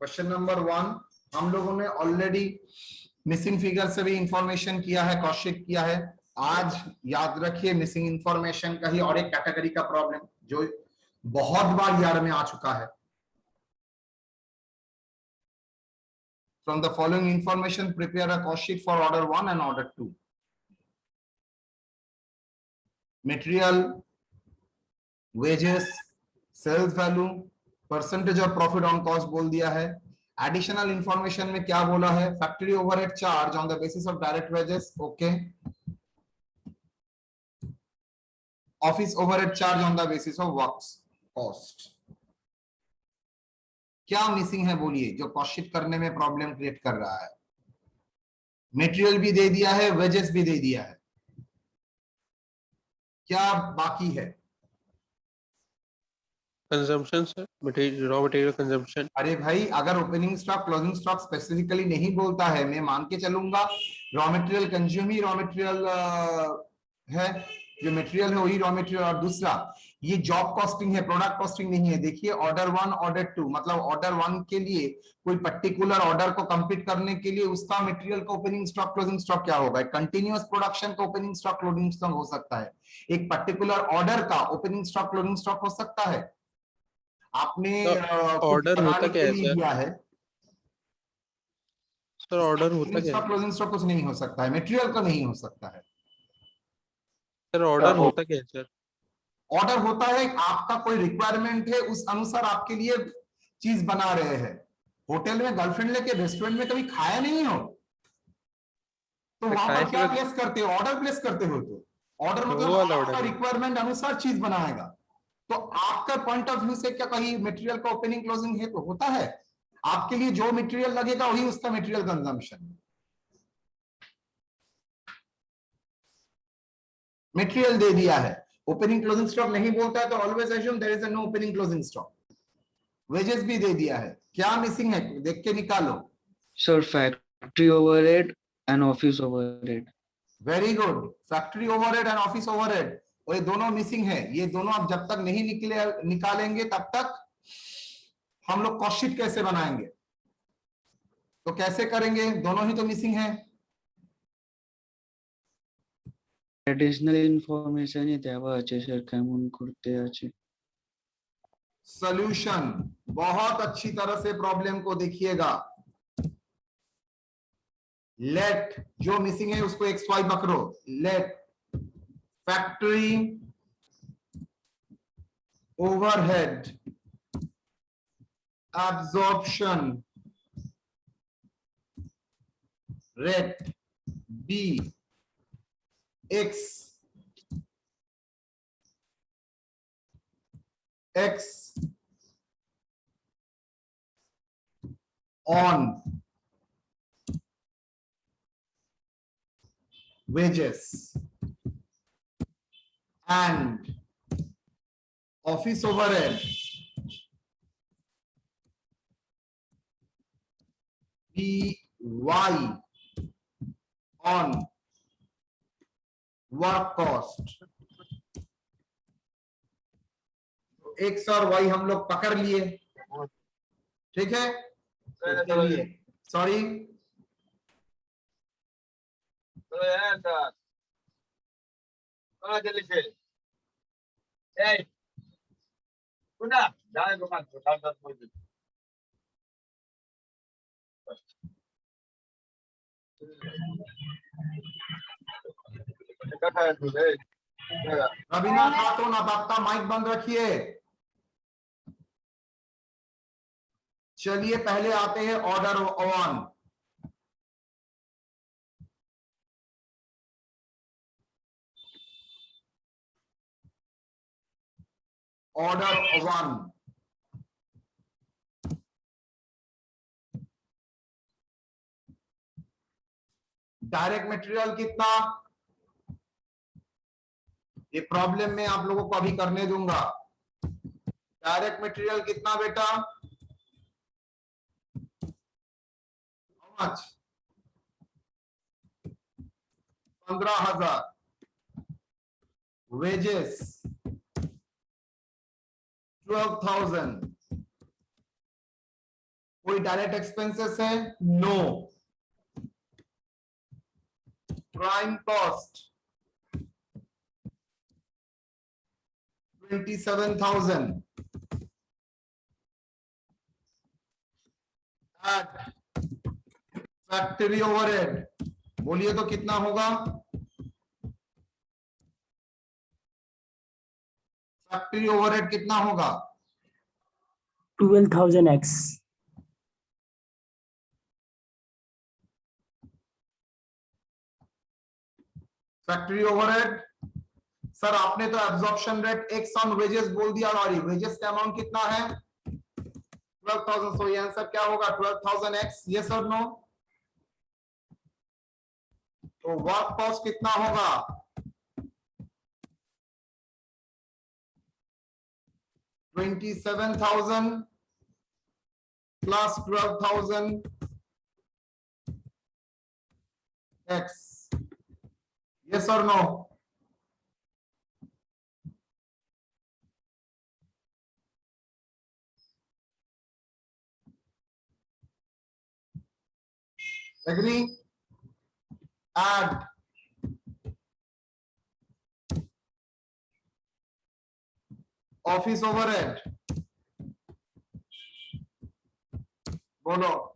Question number 1 हम लोगों ने ऑलरेडी मिसिंग फिगर से भी इंफॉर्मेशन किया है, कॉस्ट शीट किया है। आज याद रखिए मिसिंग इंफॉर्मेशन का ही और एक कैटेगरी का प्रॉब्लम जो बहुत बार यार में आ चुका है। From the following information, prepare a cost sheet for order 1 and order 2. Material, wages, sales value, percentage of profit on cost बोल दिया है। Additional information में क्या बोला है? Factory overhead charge on the basis of direct wages, okay. Office overhead charge on the basis of works cost. क्या missing है बोलिए जो कॉस्ट शीट करने में प्रॉब्लम क्रिएट कर रहा है? मटेरियल भी दे दिया है, वेजेस भी दे दिया है, क्या बाकी है? Consumption sir, material, raw material consumption. अरे भाई अगर opening stock closing stock specifically नहीं बोलता है, मैं मान के चलूंगा रॉ मटेरियल कंज्यूम ही रॉ मटेरियल है, जो मटेरियल है वही रॉ मटेरियल। और दूसरा ये जॉब कॉस्टिंग है, प्रोडक्ट कॉस्टिंग नहीं है। देखिए ऑर्डर 1 ऑर्डर 2 मतलब ऑर्डर 1 के लिए कोई पर्टिकुलर ऑर्डर को कंप्लीट करने के लिए उसका मटेरियल का ओपनिंग स्टॉक क्लोजिंग स्टॉक क्या होगा? कंटिन्यूअस प्रोडक्शन का ओपनिंग स्टॉक क्लोजिंग स्टॉक हो सकता है, एक पर्टिकुलर ऑर्डर का ओपनिंग स्टॉक क्लोजिंग स्टॉक हो सकता है। आपने कुछ ऑर्डर होता बनाने क्या के है लिए सर? दिया है, सर ऑर्डर होता क्या स्टॉक है? क्लोजिंग स्टॉक कुछ नहीं हो सकता है, मटेरियल का नहीं हो सकता है। सर ऑर्डर होता क्या है सर? ऑर्डर होता है आपका कोई रिक्वायरमेंट है, उस अनुसार आपके लिए चीज बना रहे हैं। होटल में गर्लफ्रेंड लेके रेस्टोरेंट में कभी खाया नहीं हो तो वहां खाए पर से क्या मैं प्लेस करते हो? ऑर्डर प्लेस करते हो। तो ऑर्डर वो मतलब वाला आपका ऑर्डर है। रिक्वायरमेंट अनुसार चीज बनाएगा। तो आपका पॉइंट ऑफ व्यू से क्या कहीं मटेरियल का ओपनिंग क्लोजिंग है? तो होता है। आपके लिए जो मटेरियल लगेगा वही उसका मटेरियल कंजम्पशन। मटेरियल दे दिया है, ओपनिंग क्लोजिंग स्टॉक नहीं बोलता है तो always assume there is no opening closing stock. Wages भी दे दिया है, क्या मिसिंग है देख के निकालो। Sir factory overhead and office overhead. Very good, factory overhead and office overhead, और ये दोनों मिसिंग है। ये दोनों आप जब तक नहीं निकालेंगे तब तक हम लोग कॉस्ट शीट कैसे बनाएंगे? तो कैसे करेंगे? दोनों ही तो मिसिंग है। एडिशनल इनफॉरमेशन देवा আছে স্যার, কেমন করতে আছে? सॉल्यूशन, बहुत अच्छी तरह से प्रॉब्लम को देखिएगा। लेट जो मिसिंग है उसको एक्स वाई पकड़ो। Let factory overhead absorption rate b x on wages and office overhead by on work cost। X और वाई हम लोग पकड़ लिए, ठीक है। चलिए सॉरी रवीना खातून, अब आपका माइक बंद रखिए। चलिए पहले आते हैं ऑर्डर 1। ऑर्डर 1 डायरेक्ट मटेरियल कितना? ये प्रॉब्लम में आप लोगों को अभी करने दूंगा। डायरेक्ट मटेरियल कितना बेटा? How much? 15,000। वेजेस 12,000। कोई कोई डायरेक्ट एक्सपेंसेस है? No. Prime cost 27,000 at factory overhead, बोलिए तो कितना होगा? फैक्ट्री ओवरहेड कितना होगा? 12,000x. Factory overhead. सर आपने तो absorption rate x on wages बोल दिया, और वेजेस का अमाउंट कितना है? 12,000। सो ये आंसर क्या होगा? 12,000x। यस और नो? तो वर्क कॉस्ट कितना होगा? 27,000 प्लस 12,000x। यस और no? Agree? Add office overhead, बोलो।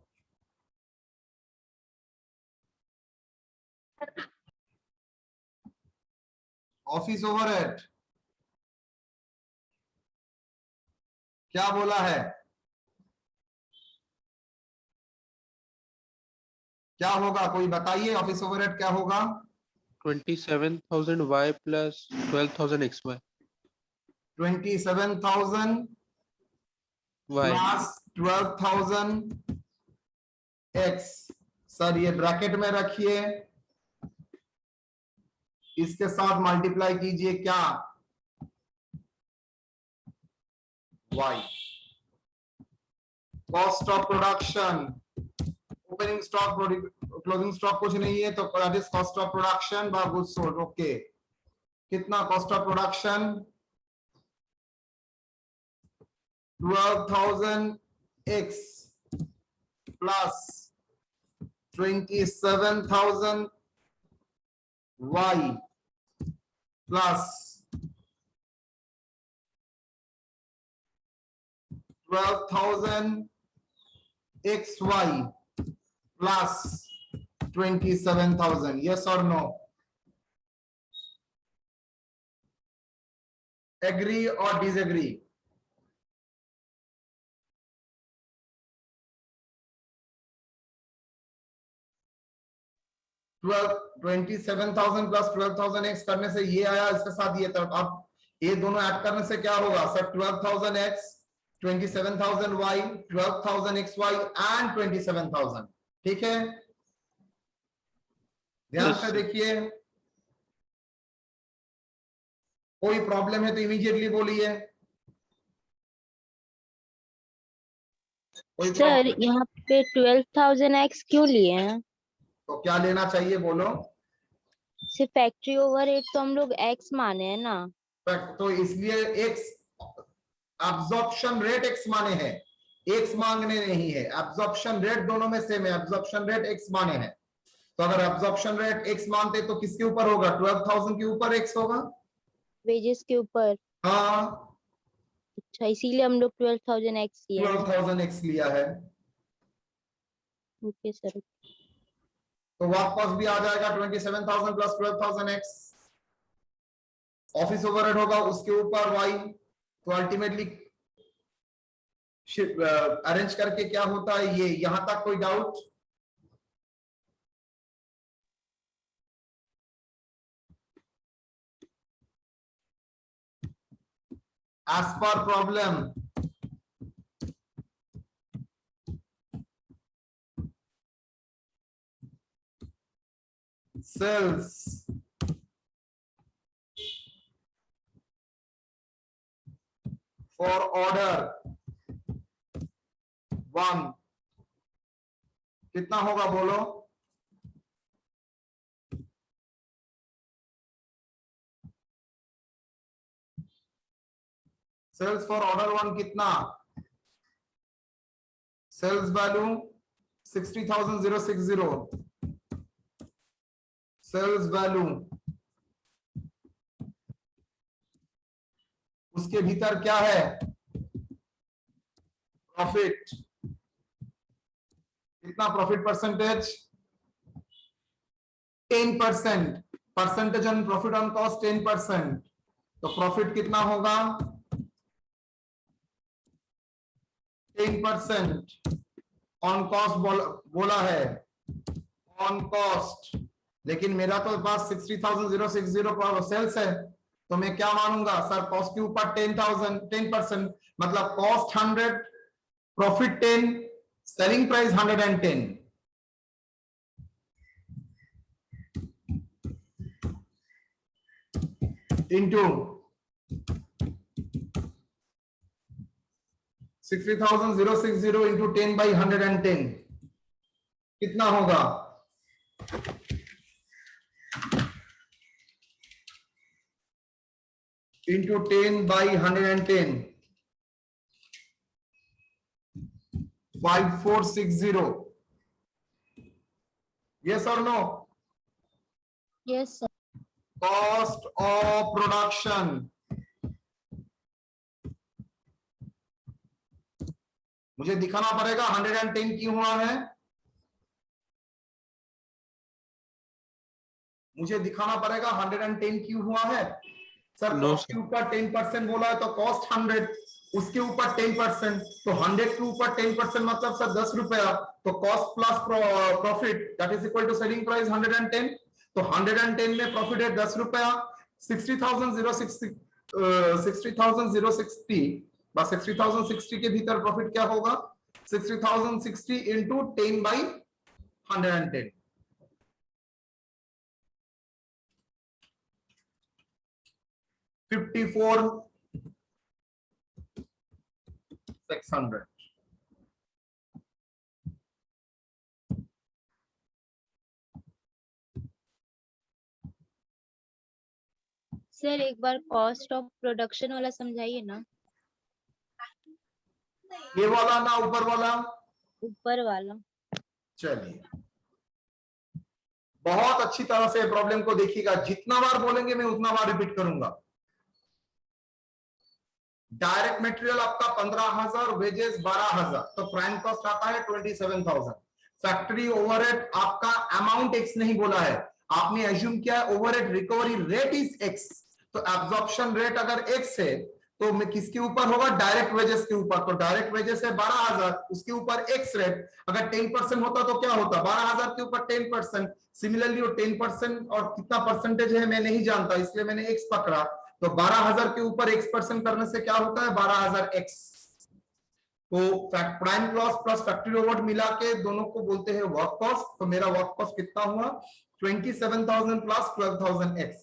ऑफिस ओवरहेड क्या बोला है? क्या होगा? कोई बताइए, ऑफिस ओवरहेड क्या होगा? 27,000y plus 12,000xy. 27,000 Y. Plus 12,000x। Sir ये ब्रैकेट में रखिए, इसके साथ मल्टीप्लाई कीजिए क्या? y। Cost of production, opening stock, closing stock कुछ नहीं है, तो that is cost of production by goods sold. Okay, कितना cost of production? 12,000x plus 27,000y plus 12,000xy plus 27,000। Yes और नो? एग्री और डिसएग्री? ट्वेल्व 27,000 प्लस 12,000x करने से ये आया, इसके साथ ये था। अब ये दोनों ऐड करने से क्या होगा sir? 12,000x, 27,000y, 12,000xy and 27,000। ठीक है, ध्यान Yes, से sir. देखिए। कोई प्रॉब्लम है तो इमीडिएटली बोलिए। कोई सर प्रॉब्लम? यहाँ पे 12,000x क्यों लिए हैं? तो क्या लेना चाहिए बोलो? सिर्फ फैक्ट्री ओवरहेड तो हम लोग x माने हैं ना। तो इसलिए एक्स एब्जॉर्प्शन रेट एक्स माने हैं, एक्स मांगने नहीं है। एब्जॉर्प्शन रेट दोनों में सेम है, एब्जॉर्प्शन रेट एक्स माने हैं। तो अगर एब्जॉर्प्शन रेट एक्स मानते तो किसके ऊपर होगा? 12,000 के ऊपर एक्स होगा। वेजेस के ऊपर। हाँ, अच्छा, इसीलिए हम लोग 12,000x लिए हैं। 12,000 एक्स लिया है, ओके सर। तो वापस भी आ जाएगा 27,000 प्लस 12,000 एक्स। ऑफिस ओवरहेड होगा उसके ऊपर वाई। तो अल्टीमेटली अरेंज करके क्या होता है ये? यहां तक कोई doubt? As per problem, sales for order 1 कितना होगा बोलो? सेल्स फॉर ऑर्डर 1 कितना? सेल्स वैल्यू 60,060, सेल्स वैल्यू, उसके भीतर क्या है, प्रॉफिट, कितना profit percentage, 10%, percentage on profit on cost 10%, तो प्रॉफिट कितना होगा 10% ऑन कॉस्ट बोला है, ऑन कॉस्ट, लेकिन मेरा तो पास 60,060 सेल्स है, तो मैं क्या मानूंगा सर, कॉस्ट के ऊपर 10% मतलब cost 100, profit 10, selling price 110, into 60,060 into 10/110 कितना होगा, into 10/110, 5460, yes or no, yes sir. cost of production, मुझे दिखाना पड़ेगा 110 क्यों हुआ है, मुझे दिखाना पड़ेगा 110 क्यों हुआ है सर, No, कॉस्ट के ऊपर 10% बोला है तो कॉस्ट 100, उसके ऊपर 10%, तो 100 के ऊपर 10% मतलब सर 10 रुपया, तो cost plus profit that is equal to selling price 110, तो 110 में प्रॉफिट है 10 रुपया, 60,060 60,060 के भीतर प्रॉफिट क्या होगा, 60,060 इंटू 10/110, $54,600, सर एक बार कॉस्ट ऑफ प्रोडक्शन वाला समझाइए ना, ये वाला ना ऊपर वाला, ऊपर वाला। चलिए बहुत अच्छी तरह से प्रॉब्लम को देखिएगा, जितना बार बोलेंगे मैं उतना बार रिपीट करूंगा। डायरेक्ट मटेरियल आपका 15,000, वेजेस 12,000, तो प्राइम कॉस्ट आता है 27,000। फैक्ट्री ओवरहेड आपका अमाउंट एक्स नहीं बोला है, आपने एज्यूम किया है overhead recovery rate is x, तो एब्जॉर्प्शन रेट अगर एक्स है तो मैं किसके ऊपर होगा, डायरेक्ट वेजेस के ऊपर, तो डायरेक्ट वेजेस है 12,000, उसके ऊपर एक्स रेट, अगर 10% होता तो क्या होता, 12,000 के ऊपर 10%, सिमिलरली वो 10% और कितना परसेंटेज है मैं नहीं जानता, इसलिए मैंने एक्स पकड़ा, तो 12,000 के ऊपर x% करने से क्या होता है 12,000 x, तो prime cost plus factory overhead मिला के दोनों को बोलते हैं वर्क कॉस्ट, तो मेरा वर्क कॉस्ट कितना हुआ 27,000 प्लस 12,000 x।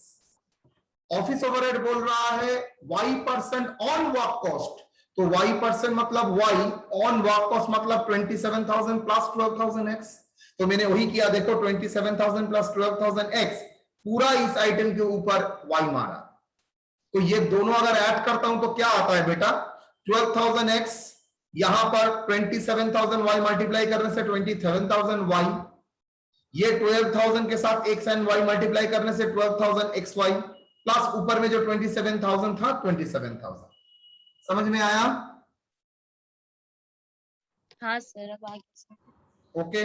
ऑफिस ओवरहेड बोल रहा है y% ऑन वर्क कॉस्ट, तो y% मतलब y, ऑन वर्क कॉस्ट मतलब 27,000 प्लस 12,000 x, तो मैंने वही किया, देखो 27,000 प्लस 12,000 x पूरा इस आइटम के ऊपर y मारा, तो ये दोनों अगर ऐड करता हूं तो क्या आता है बेटा 12,000 x, यहां पर 27,000 y मल्टीप्लाई करने से 27,000 y, ये 12,000 के साथ x एंड y मल्टीप्लाई करने से 12,000 xy, प्लस ऊपर में जो 27,000 था 27,000, समझ में आया, हाँ सर अब आगे सर। ओके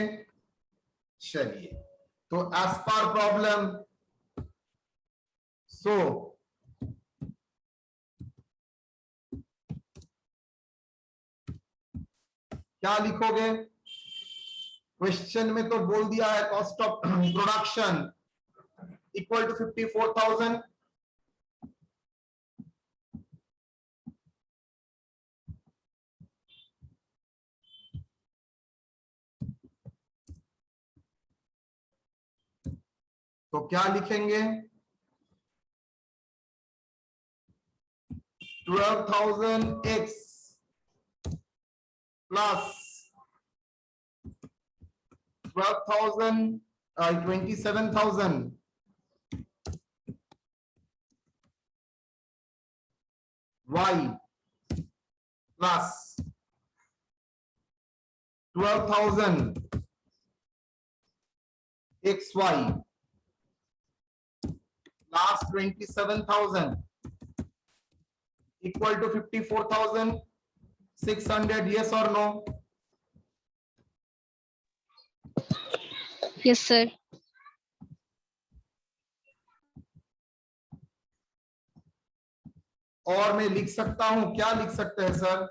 चलिए, तो एज पर प्रॉब्लम, सो क्या लिखोगे, क्वेश्चन में तो बोल दिया है cost of production equal to 54,000, तो क्या लिखेंगे 12,000 x plus 12,000 27,000 y plus 12,000 XY last 27,000 equal to 54,600, yes or no? Yes, sir. और मैं लिख सकता हूं, क्या लिख सकते हैं sir?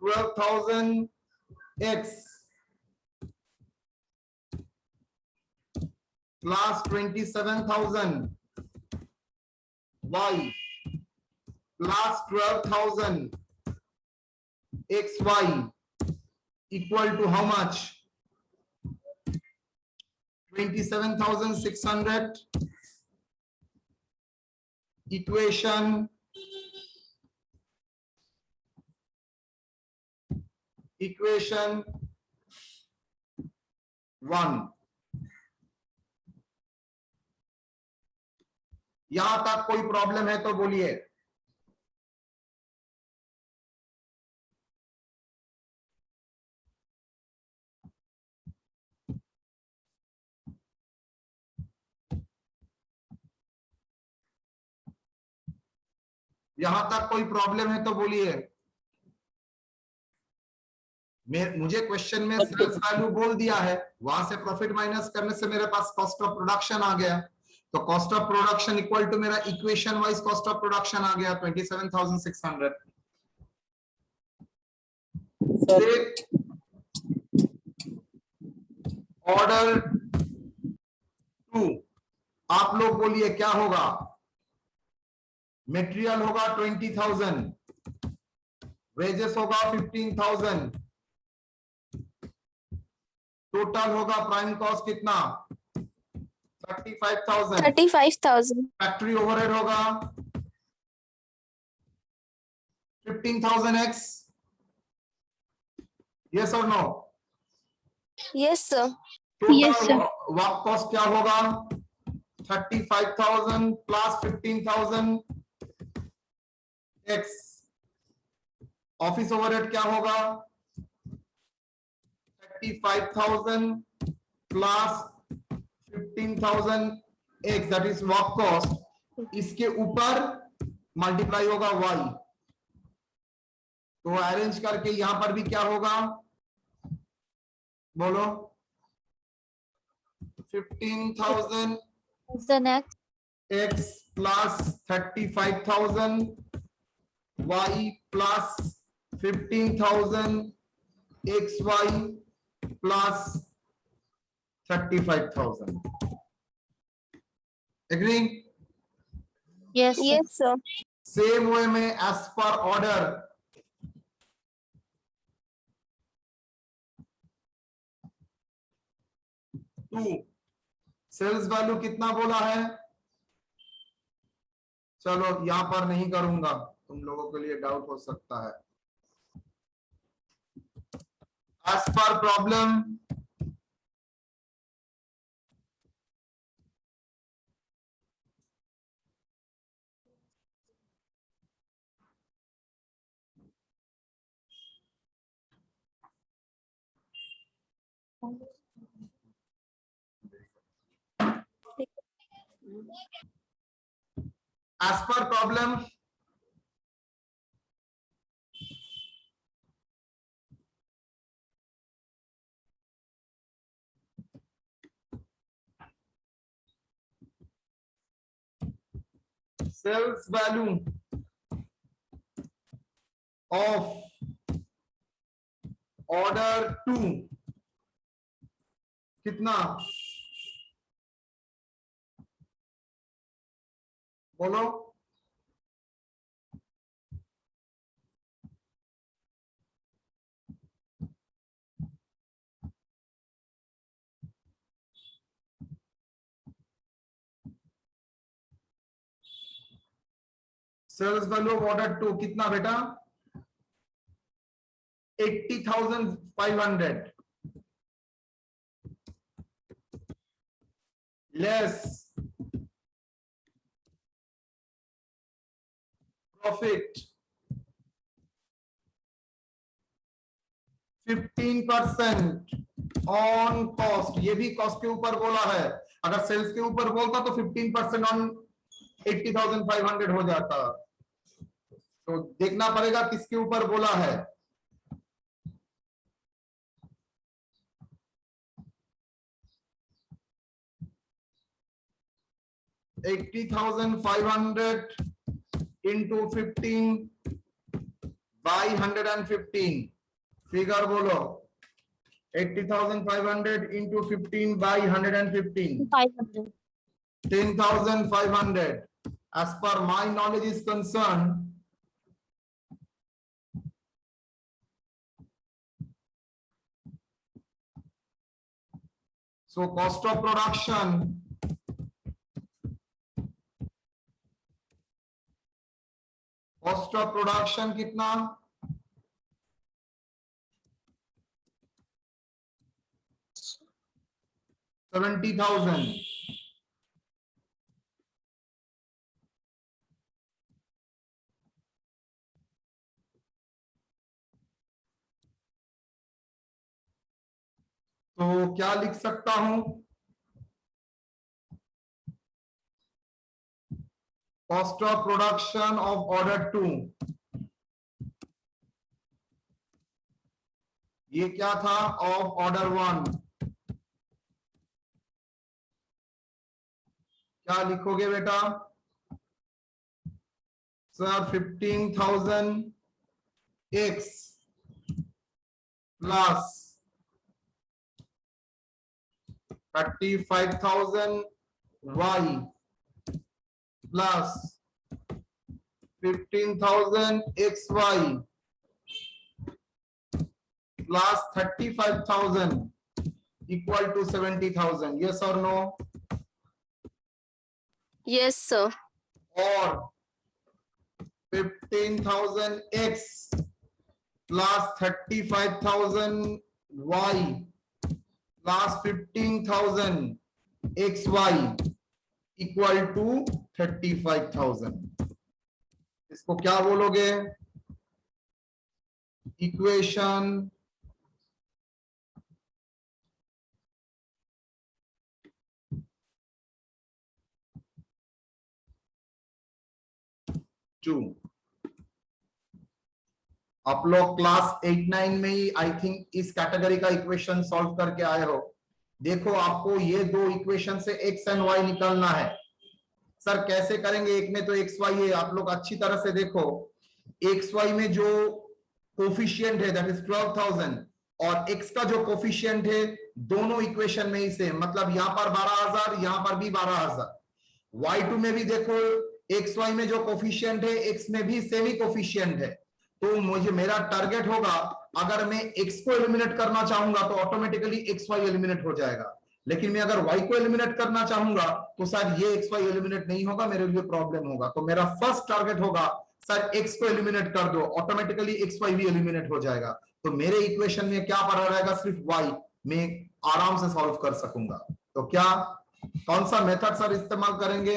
$12,000 plus 27,000 Y plus 12,000 XY equal to how much? 27,600. Equation 1. यहां तक कोई प्रॉब्लम है तो बोलिए। यहां तक कोई प्रॉब्लम है तो बोलिए। मुझे क्वेश्चन में सेल्स वैल्यू बोल दिया है, वहां से प्रॉफिट माइनस करने से मेरे पास कॉस्ट ऑफ प्रोडक्शन आ गया, तो cost of production equal to मेरा equation wise cost of production आ गया 27,600। ऑर्डर 2, आप लोग बोलिए क्या होगा? मटेरियल होगा 20,000, वेजेस होगा 15,000, टोटल होगा प्राइम कॉस्ट कितना? 35,000। 35,000. फैक्ट्री ओवरहेड होगा 15,000 x, यस और no? Yes, sir. Yes, total sir. Work cost क्या होगा? 35,000 प्लस 15,000 x। ऑफिस ओवरहेड क्या होगा? 35,000 plus 15,000 x, that is work cost. इसके ऊपर मल्टीप्लाई होगा y। तो अरेंज करके यहां पर भी क्या होगा बोलो? 15,000 The next. x plus 35,000 y plus 15,000 xy plus 35,000। Agree? Yes. Yes, sir. Same way में as per order two, sales value कितना बोला है? चलो यहां पर नहीं करूंगा, तुम लोगों के लिए डाउट हो सकता है। As per problem as per problem sales value of order 2 कितना बोलो? सेल्स वैल्यू ऑफ ऑर्डर 2 कितना बेटा? 80,500 लेस प्रॉफिट 15% ऑन कॉस्ट, ये भी कॉस्ट के ऊपर बोला है। अगर सेल्स के ऊपर बोलता तो 15% ऑन 80,500 हो जाता। तो देखना पड़ेगा किसके ऊपर बोला है। $80,500 into 15 by 115, फिगर बोलो। 80,500 into 15 by 115, 500. 10,500. As per my knowledge is concerned, so cost of production कितना? 70,000। तो क्या लिख सकता हूं? Cost of production of order 2, ये क्या था? Of order 1। क्या लिखोगे बेटा? Sir 15,000 x plus 35,000 y plus 15,000 xy plus 35,000 equal to 70,000. Yes or no? Yes, sir. Or 15,000 x plus 35,000 y plus 15,000 xy equal to 35,000. इसको क्या बोलोगे? Equation two. आप लोग क्लास 8-9 में ही आई थिंक इस कैटेगरी का इक्वेशन सॉल्व करके आए हो। देखो आपको ये दो इक्वेशन से x एंड y निकालना है। सर कैसे करेंगे? एक में तो xy है, आप लोग अच्छी तरह से देखो। xy में जो कोफिशिएंट है दैट इज 12,000 और x का जो कोफिशिएंट है दोनों इक्वेशन में ही सेम, मतलब यहां पर 12,000, यहां पर भी 12,000। y2 में भी देखो xy में जो कोफिशिएंट है x में भी सेम ही कोफिशिएंट है। तो मुझे मेरा टारगेट होगा, अगर मैं x को एलिमिनेट करना चाहूंगा तो ऑटोमेटिकली xy एलिमिनेट हो जाएगा, लेकिन मैं अगर y को एलिमिनेट करना चाहूंगा तो सर ये xy एलिमिनेट नहीं होगा, मेरे लिए प्रॉब्लम होगा। तो मेरा फर्स्ट टारगेट होगा सर x को एलिमिनेट कर दो, ऑटोमेटिकली xy भी एलिमिनेट हो जाएगा। तो मेरे इक्वेशन में क्या पड़ा रहेगा? सिर्फ y, मैं आराम से सॉल्व कर सकूंगा। तो क्या कौन सा मेथड सर इस्तेमाल करेंगे?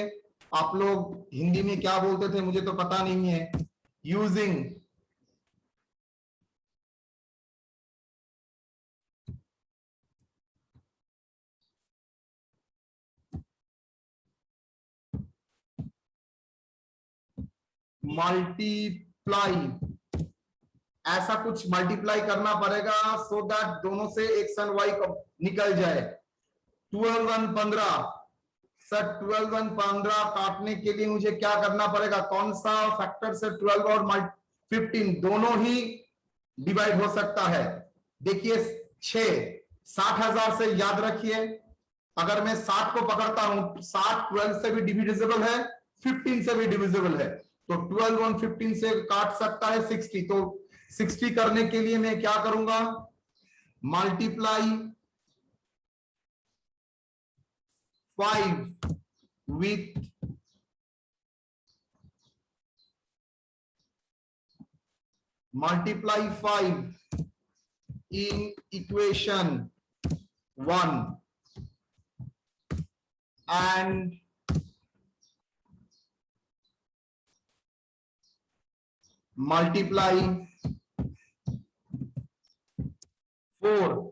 आप लोग हिंदी में क्या बोलते थे मुझे तो पता नहीं है। यूजिंग मल्टीप्लाई, ऐसा कुछ मल्टीप्लाई करना पड़ेगा सो दैट दोनों से x एंड y निकल जाए। 12 1 15, सर 12 1 15 काटने के लिए मुझे क्या करना पड़ेगा? कौन सा फैक्टर से 12 और 15 दोनों ही डिवाइड हो सकता है? देखिए 6 60,000 से याद रखिए, अगर मैं 60 को पकड़ता हूं 60 12 से भी डिविजिबल है, 15 से भी डिविजिबल है, तो 12 और 15 से काट सकता है 60। तो 60 करने के लिए मैं क्या करूंगा? Multiply 5 with multiply 5 in equation 1 and multiply 4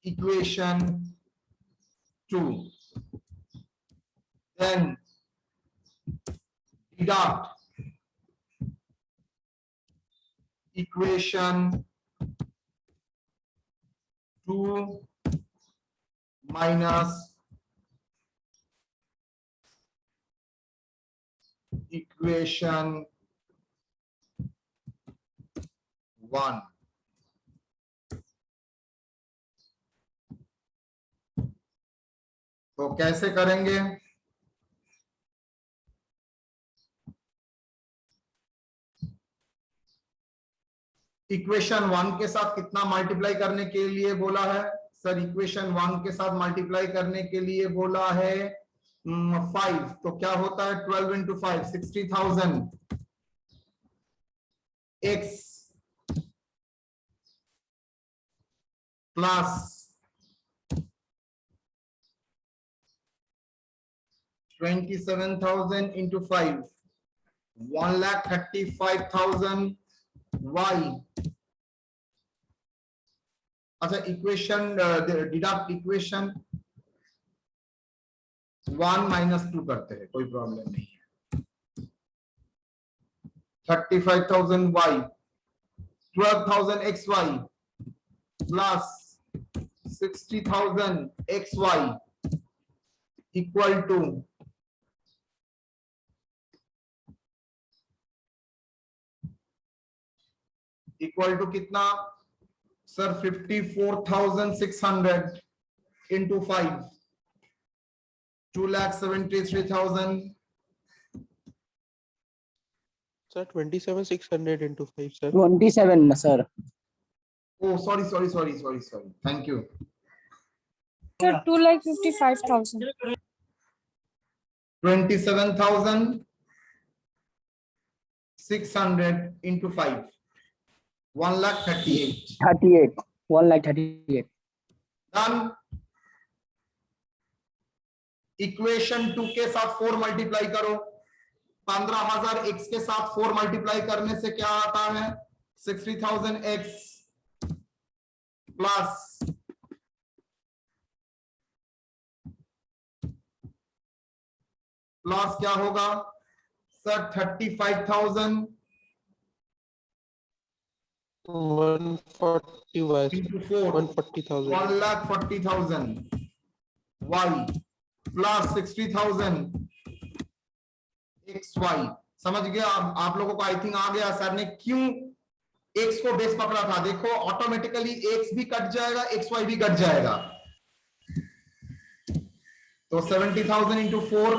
equation 2, then deduct equation 2 minus equation 1. तो कैसे करेंगे? इक्वेशन 1 के साथ कितना मल्टीप्लाई करने के लिए बोला है सर? इक्वेशन 1 के साथ मल्टीप्लाई करने के लिए बोला है 5। तो क्या होता है 12 into 5 60,000 x plus 27,000 into 5 1,35,000 y. अच्छा इक्वेशन डिडक्ट इक्वेशन 1 माइनस 2 करते हैं, कोई प्रॉब्लम नहीं है। 35,000 y 12,000 xy plus 60,000 xy equal to कितना sir? 54,600 into 5 2,73,000 Sir, 27,600 into 5, sir. 27 sir. Oh, sorry. Thank you. Sir, 2,55,000. 27,600 into 5 1,38,000 38 1,38,000. Done. Equation 2 के साथ 4 मल्टीप्लाई करो। 15,000 x के साथ 4 मल्टीप्लाई करने से क्या आता है? 60,000 x प्लस क्या होगा sir? 35,000 140 y, into 4 140,000. 1,40,000 y plus 60,000 xy। समझ गया आप लोगों को? आई थिंक आ गया। सर ने क्यों x को बेस पकड़ा था? देखो ऑटोमेटिकली x भी कट जाएगा, xy भी कट जाएगा। तो 70,000 into 4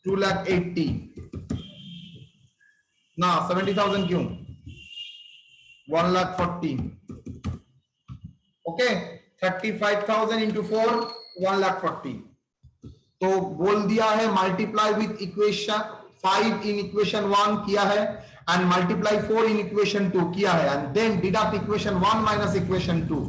2,80,000 ना 70,000 क्यों? 1,40,000 ओके। 35,000 into 4 1,40,000। तो बोल दिया है multiply with equation 5 in equation 1 किया है एंड मल्टीप्लाई 4 इन इक्वेशन 2 किया है and then deduct equation 1 minus equation 2।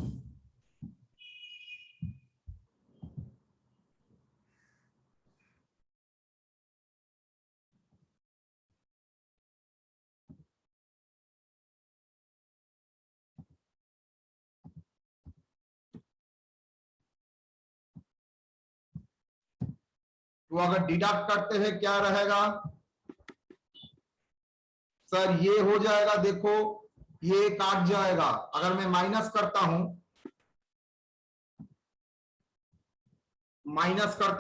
तो अगर डिडक्ट करते हैं क्या रहेगा सर? ये हो जाएगा, देखो ये काट जाएगा। अगर मैं माइनस करता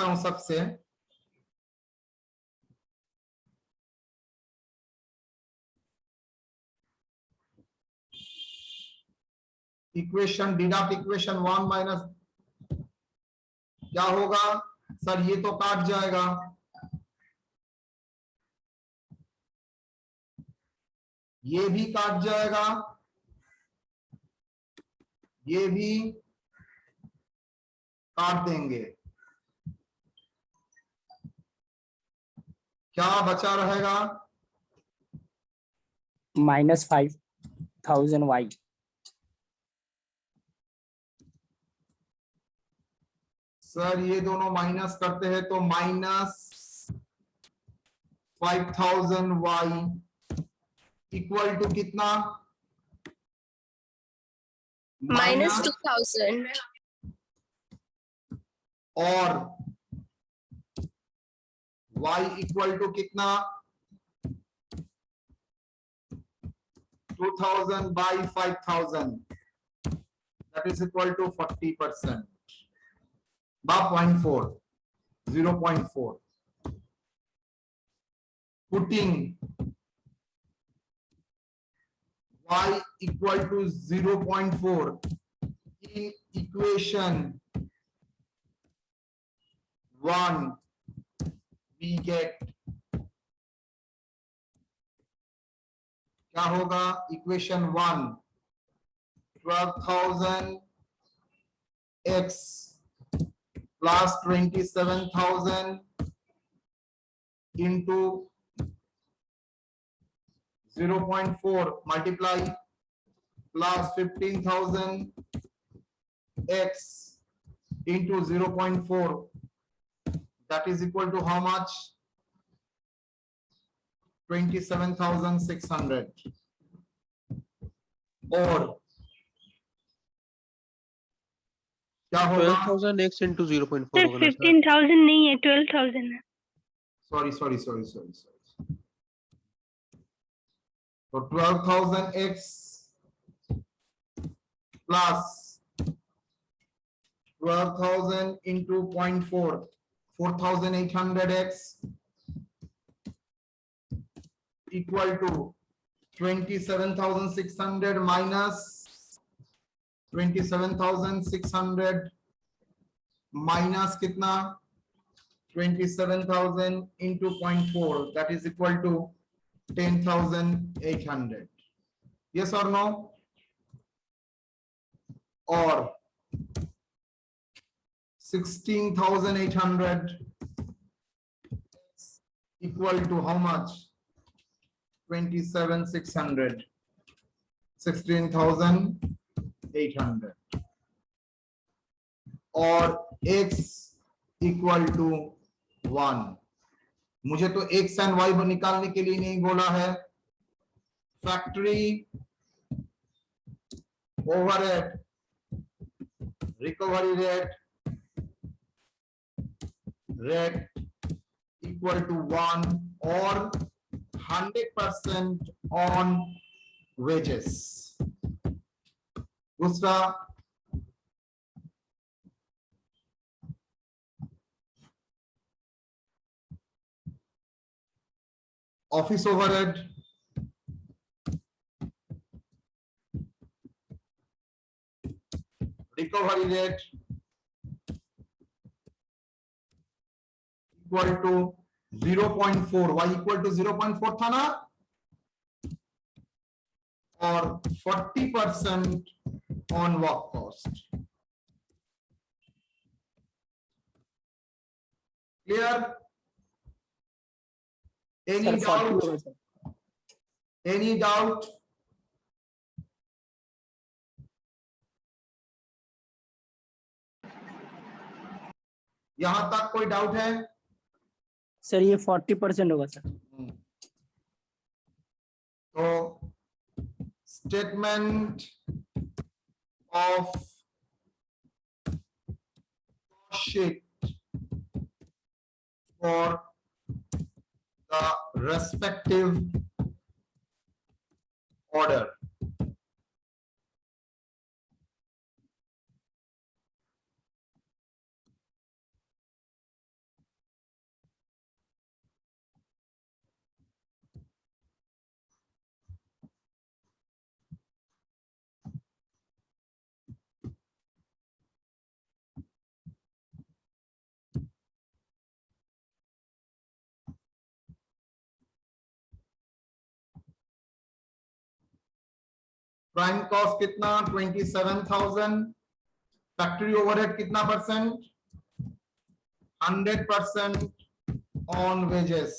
हूं सबसे, इक्वेशन डिडक्ट इक्वेशन 1 माइनस क्या होगा सर? ये तो काट जाएगा, ये भी काट जाएगा, ये भी काट देंगे। क्या बचा रहेगा? -5,000 y. सर ये दोनों माइनस करते हैं तो 5000 y इक्वल टू कितना? minus 2000 और y इक्वल टू कितना? 2000 by 5000, that is equal to 40%. By 0.4, 0.4. Putting y equal to 0.4 in equation 1, we get क्या होगा? Equation 1 12,000 x plus 27,000 into 0.4 multiply plus 15,000 x into 0.4, that is equal to how much? 27,600. और क्या होगा? 12,000 x into 0.4 sir होगा ना sir? 15,000 नहीं है 12,000 है. सॉरी तो 12,000 x plus 12,000 into 0.4, 4,800 x equal to 27,600 minus 27,600 minus कितना? 27,000 into 0.4, that is equal to 10,800. Yes or no? Or 16,800 equal to how much? 27,600. 16,800. और x equal to 1. मुझे तो x एंड y निकालने के लिए नहीं बोला है. Factory overhead recovery rate equal to 1 और 100% ऑन वेजेस. दूसरा office overhead recovery rate equal to 0.4, y equal to 0.4 था ना, और 40% on work cost. Clear? Any sir 40 doubt? होगा सर. Any doubt? यहां तक कोई डाउट है? सर ये 40% होगा सर. तो statement of sheet for the respective order. Prime cost कितना? 27,000. फैक्ट्री ओवरहेड कितना percent? 100% on wages.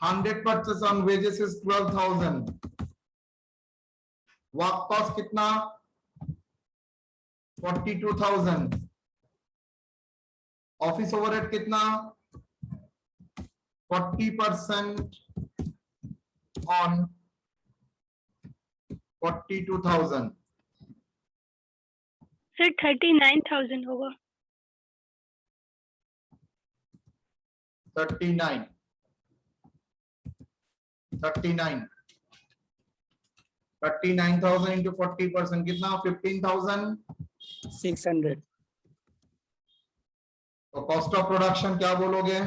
100 purchase on wages is 12,000. Work cost कितना? 42,000. ऑफिस ओवरहेड कितना? 40% on 42,000. सर 39,000 होगा. 39 39,000 into 40% कितना? 15,600. 600. तो कॉस्ट ऑफ प्रोडक्शन क्या बोलोगे?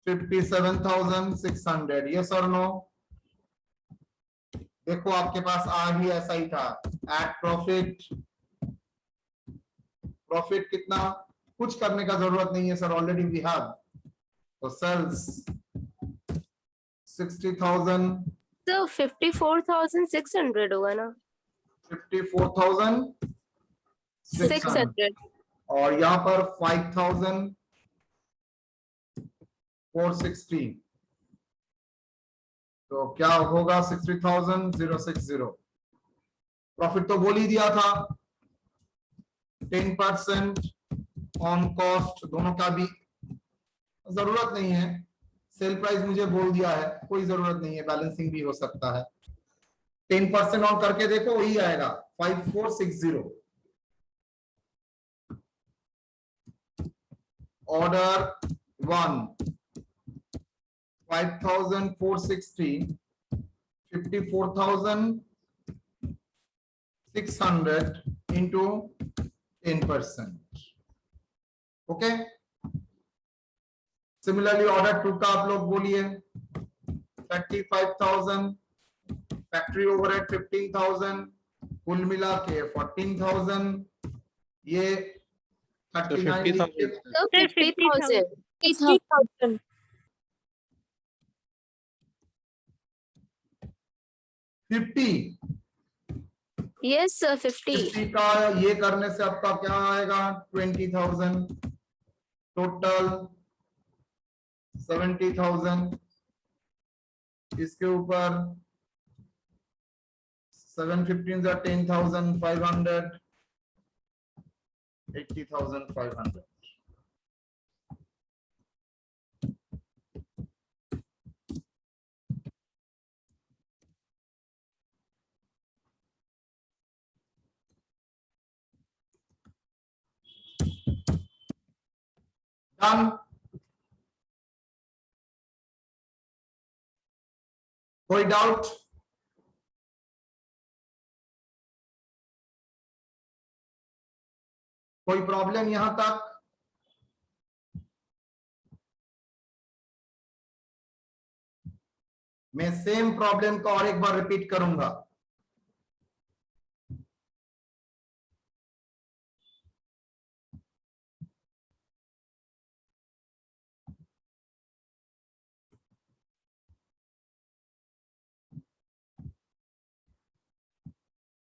57,600. यस और नो? देखो आपके पास आ ही ऐसा ही था. एट प्रॉफिट कितना? कुछ करने का जरूरत नहीं है सर, ऑलरेडी वी हैव. तो सेल्स 60,000. So 54,600 होगा ना? 54,600. 600. और यहाँ पर 5,460. तो क्या होगा? 60,060. प्रॉफिट तो बोल ही दिया था. 10% ऑन कॉस्ट, दोनों का भी जरूरत नहीं है. सेल प्राइस मुझे बोल दिया है, कोई जरूरत नहीं है, बैलेंसिंग भी हो सकता है. 10% ऑन करके देखो, वही आएगा 5460. Order 1 5,460, 54,600 into 10%. Okay. Similarly order 2 का आप लोग बोलिए. 35,000, फैक्ट्री ओवरहेड 15,000, कुल मिला के 14,000. ये 39 लिखिए. So 50,000. 50,000. 50. Yes sir, 50. 50 का ये करने से आपका क्या आएगा? 20,000. टोटल 70,000. इसके ऊपर 715 10,500, 80,500. Done. कोई डाउट? कोई प्रॉब्लम यहां तक? मैं सेम प्रॉब्लम को और एक बार रिपीट करूंगा.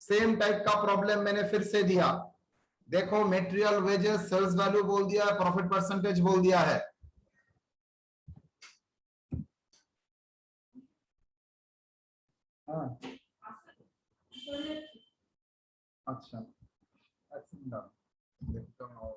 सेम टाइप का प्रॉब्लम मैंने फिर से दिया. देखो, मेटेरियल वेजेस सेल्स वैल्यू बोल दिया है, प्रॉफिट परसेंटेज बोल दिया है. हाँ. अच्छा, देखता हूँ.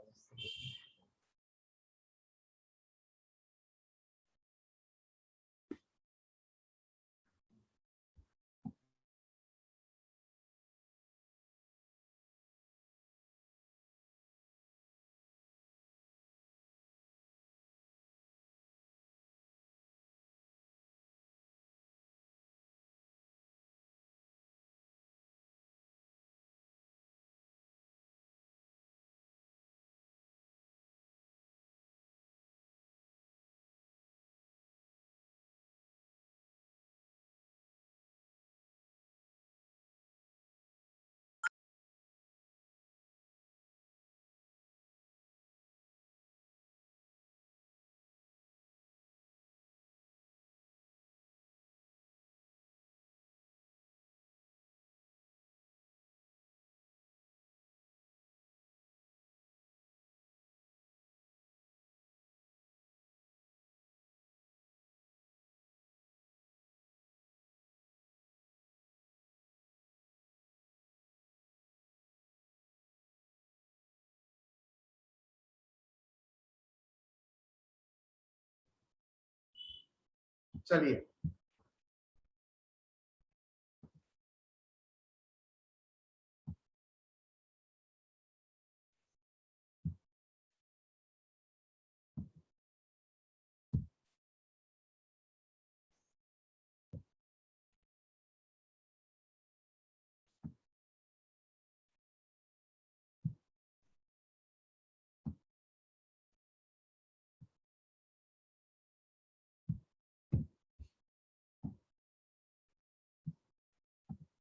चलिए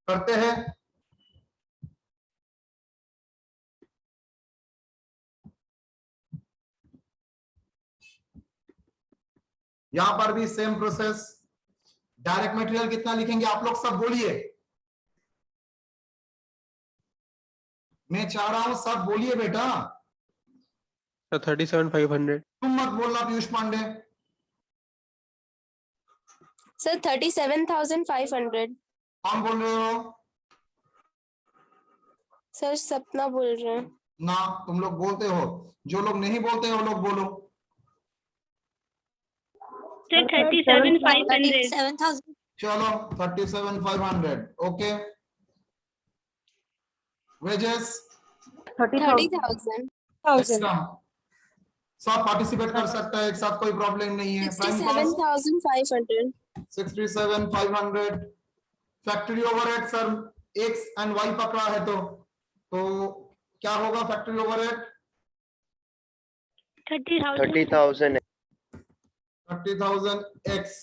करते हैं। यहां पर भी सेम प्रोसेस। डायरेक्ट मटेरियल कितना लिखेंगे आप लोग सब बोलिए, मैं चाह रहा हूं सब बोलिए बेटा, Sir, 37,500. तुम मत बोलना पीयूष पांडे। Sir, 37,500. कौन बोल रहे हो? Sir, सपना बोल रहे हैं। ना, तुम लोग बोलते हो, जो लोग नहीं बोलते हो लोग बोलो। Sir, 37,500. 7,000. चलो 37,500 ओके। वेजेस 30,000. सब पार्टिसिपेट कर सकता है एक साथ, कोई प्रॉब्लम नहीं है। Prime cost 67,500. 67,500। Factory overhead sir x and y पकड़ा है तो क्या होगा factory overhead? 30,000. 30,000 x.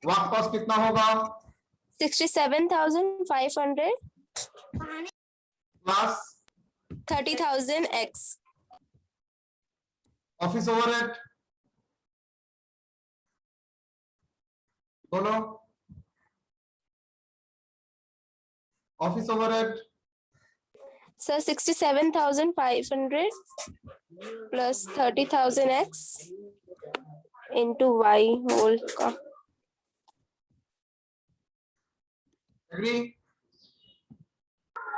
Work cost कितना होगा? 67,500 प्लस 30,000 X. ऑफिस ओवरहेड बोलो, office overhead Sir, 67,500 plus 30,000 X into Y whole का। एग्री?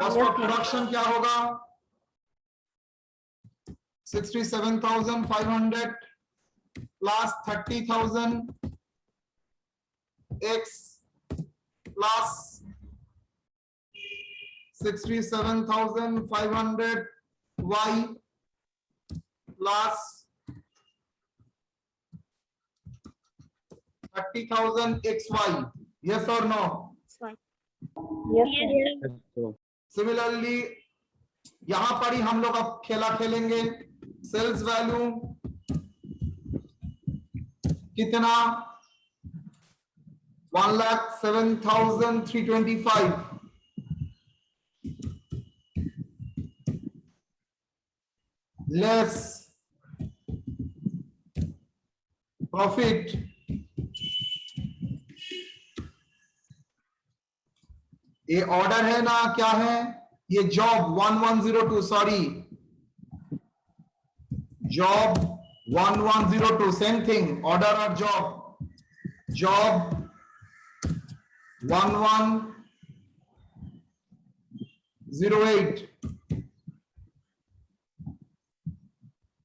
कॉस्ट ऑफ प्रोडक्शन क्या होगा? 67,500 plus 30,000 X plus 67,500 Y plus 30,000 XY। Yes or no? Yes, sir. Similarly यहां पर ही हम लोग अब खेला खेलेंगे। सेल्स वैल्यू कितना? 1,07,325 लेस प्रॉफिट ये ऑर्डर है ना, क्या है ये? Job 1102, sorry job 1102 same thing, order और जॉब। जॉब 1108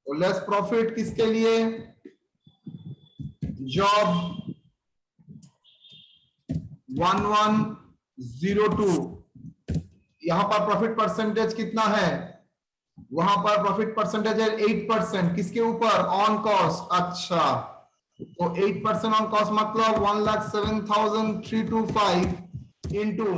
और लेस प्रॉफिट किसके लिए? जॉब 1102। यहां पर प्रॉफिट परसेंटेज कितना है? वहां पर प्रॉफिट परसेंटेज है 8%। किसके ऊपर? On cost. अच्छा, तो 8% ऑन कॉस्ट मतलब 1,07,325 इंटू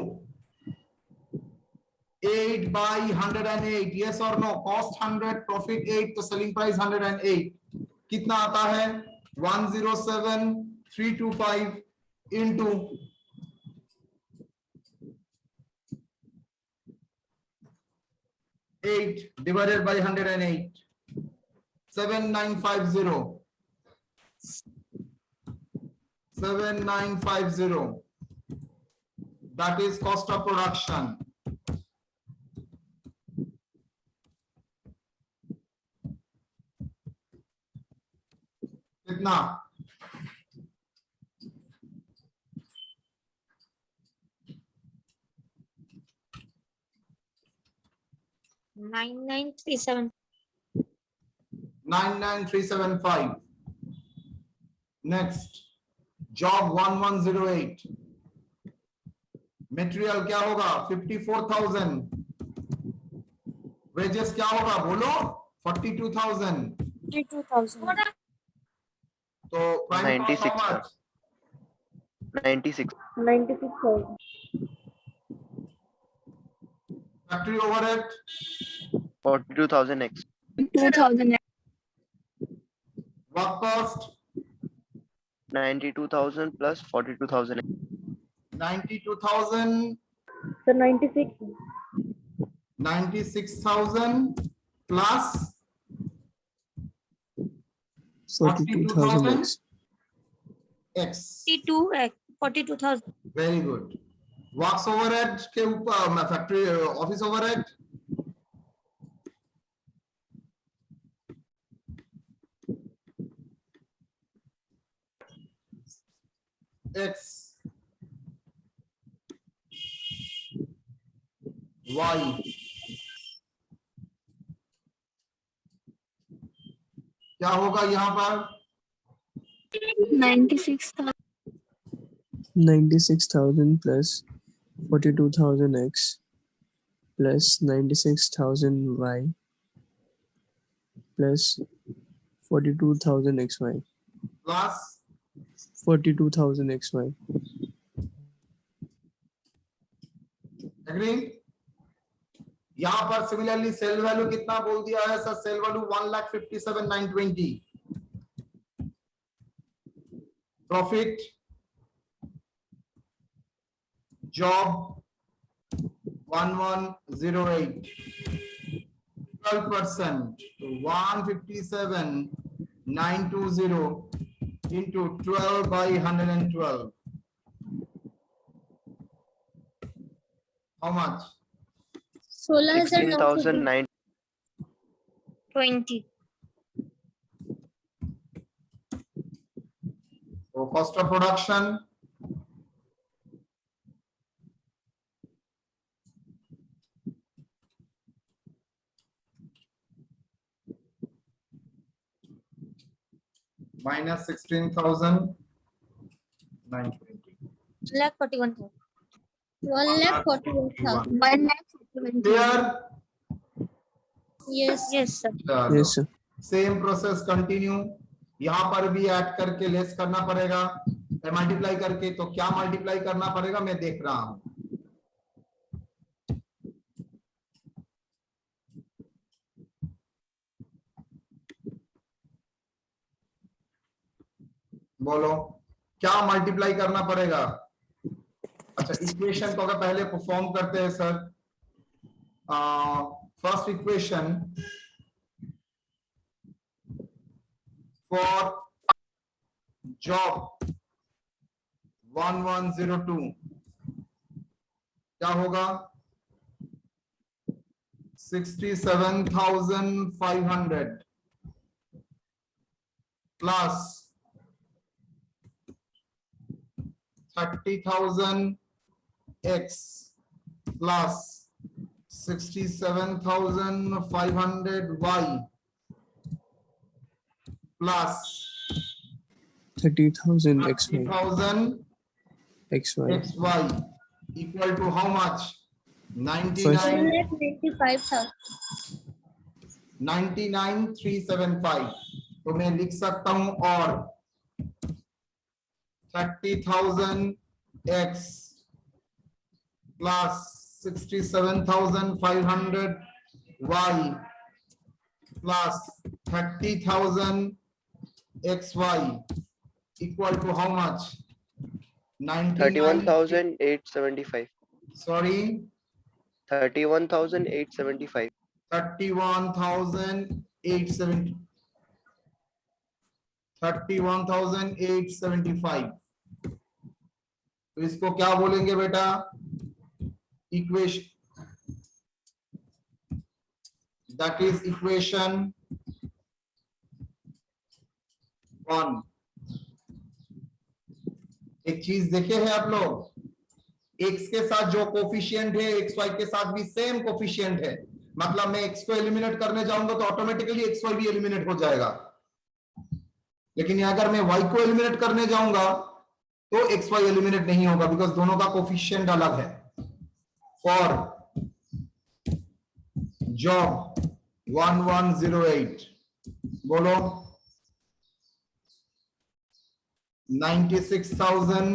8/108। यस और नो? कॉस्ट 100, प्रॉफिट 8, तो सेलिंग प्राइस 108 कितना आता है? 107,325 into 8 divided by 108, 7950, 7950, that is cost of production। कितना? $9,937. 99,375। नेक्स्ट जॉब 1108, मटेरियल क्या होगा 54,000, वेजेस क्या होगा बोलो 42,000, 32,000. तो prime cost how 96,000. Much 96. 96,000. Factory overhead 42,000 X. 2,000. Work cost 92,000 plus 42,000 X. 92,000 So 96. 96,000 plus 42,000 X. x 42,000. Very good works overhead के ऊपर factory office overhead x y क्या होगा यहाँ पर 96,000. 96,000 plus 42,000 X plus 96,000 Y plus 42,000 XY. Plus 42,000 XY. Agree यहाँ पर similarly sale value कितना बोल दिया है sir sale value 1,57,920 profit job 1108 12% 157,920 into 12 by 112 how much 16,900. 20. so cost of production minus 16,920 1,41,000. 1,41,000. 1,41,000. clear Yes. Yes, sir. Yes, sir. Same process continue यहाँ पर भी add करके लेस करना पड़ेगा मल्टीप्लाई करके तो क्या मल्टीप्लाई करना पड़ेगा मैं देख रहा हूं बोलो क्या मल्टीप्लाई करना पड़ेगा अच्छा इक्वेशन को अगर पहले परफॉर्म करते हैं sir first equation for job 1102 क्या होगा 67,500 plus 30,000 x plus 67,500 y plus 30,000 XY. 30,000 XY. xy equal to how much 99 1,95,000. 99,375 तो मैं लिख सकता हूं और 30,000 x plus 67,500 y plus 30,000 xy equal to how much 31,875. sorry 31,875. 31,870 31,875 तो इसको क्या बोलेंगे बेटा इक्वेशन दैट इज इक्वेशन 1 एक चीज देखे हैं आप लोग x के साथ जो कोफिशिएंट है xy के साथ भी सेम कोफिशिएंट है मतलब मैं x को एलिमिनेट करने जाऊंगा तो ऑटोमेटिकली xy भी एलिमिनेट हो जाएगा लेकिन अगर मैं y को एलिमिनेट करने जाऊंगा तो एक्स वाई एलिमिनेट नहीं होगा बिकॉज दोनों का कोफिशिएंट अलग है। फॉर जॉब 1108 बोलो 96,000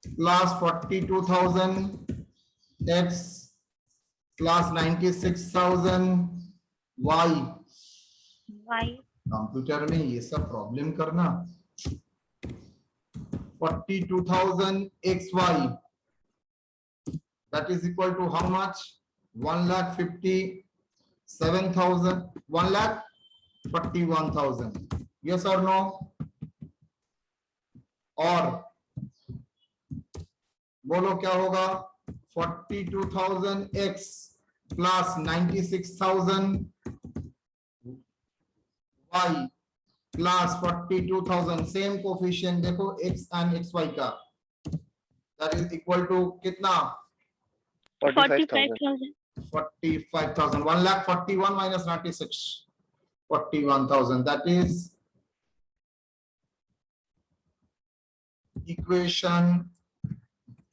plus 42,000 x plus 96,000 y। Computer में ये सब प्रॉब्लम करना। 42,000 xy that is equal to how much? 1,57,000 1,41,000। yes or no? और बोलो क्या होगा? 42,000 x plus 96,000 y plus 42,000 same coefficient देखो x and xy का, that is equal to कितना? 45,000। 45,000। 1,41,000 minus 96, 41,000, that is इक्वेशन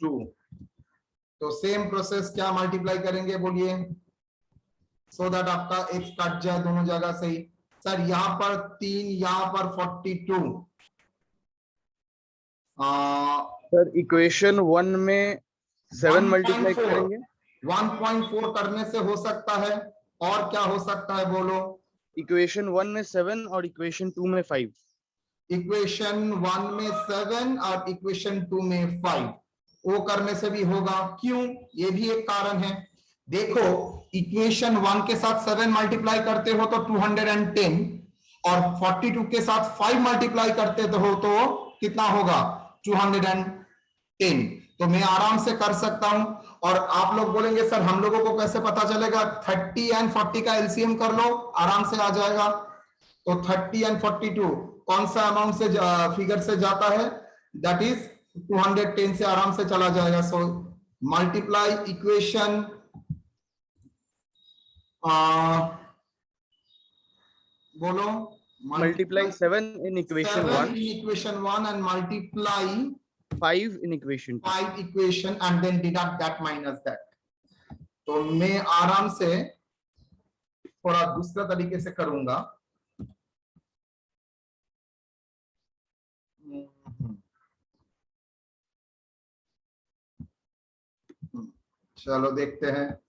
2। तो सेम प्रोसेस क्या मल्टीप्लाई करेंगे बोलिए, सो दैट आपका x कट जाए दोनों जगह से ही। सर यहाँ पर 3, यहाँ पर 42। सर इक्वेशन 1 में 7 मल्टीप्लाई 1.4 करेंगे। 1.4 करने से हो सकता है, और क्या हो सकता है बोलो? इक्वेशन 1 में 7 और इक्वेशन 2 में 5। इक्वेशन 1 में 7 और इक्वेशन 2 में 5 वो करने से भी होगा। क्यों? ये भी एक कारण है। देखो इक्वेशन 1 के साथ 7 मल्टीप्लाई करते हो तो 210 और 42 के साथ 5 मल्टीप्लाई करते हो तो कितना होगा? 210। तो मैं आराम से कर सकता हूं। और आप लोग बोलेंगे सर हम लोगों को कैसे पता चलेगा? 30 एंड 40 का एलसीएम कर लो, आराम से आ जाएगा। तो 30 एंड 42 कौन सा अमाउंट से फिगर से जाता है? दैट इज 210 से आराम से चला जाएगा। सो मल्टीप्लाई इक्वेशन बोलो multiply 7 in equation 1, in equation 1 and multiply 5 in equation 2। 5 equation and then deduct that minus that। तो मैं आराम से थोड़ा दूसरा तरीके से करूंगा। चलो देखते हैं।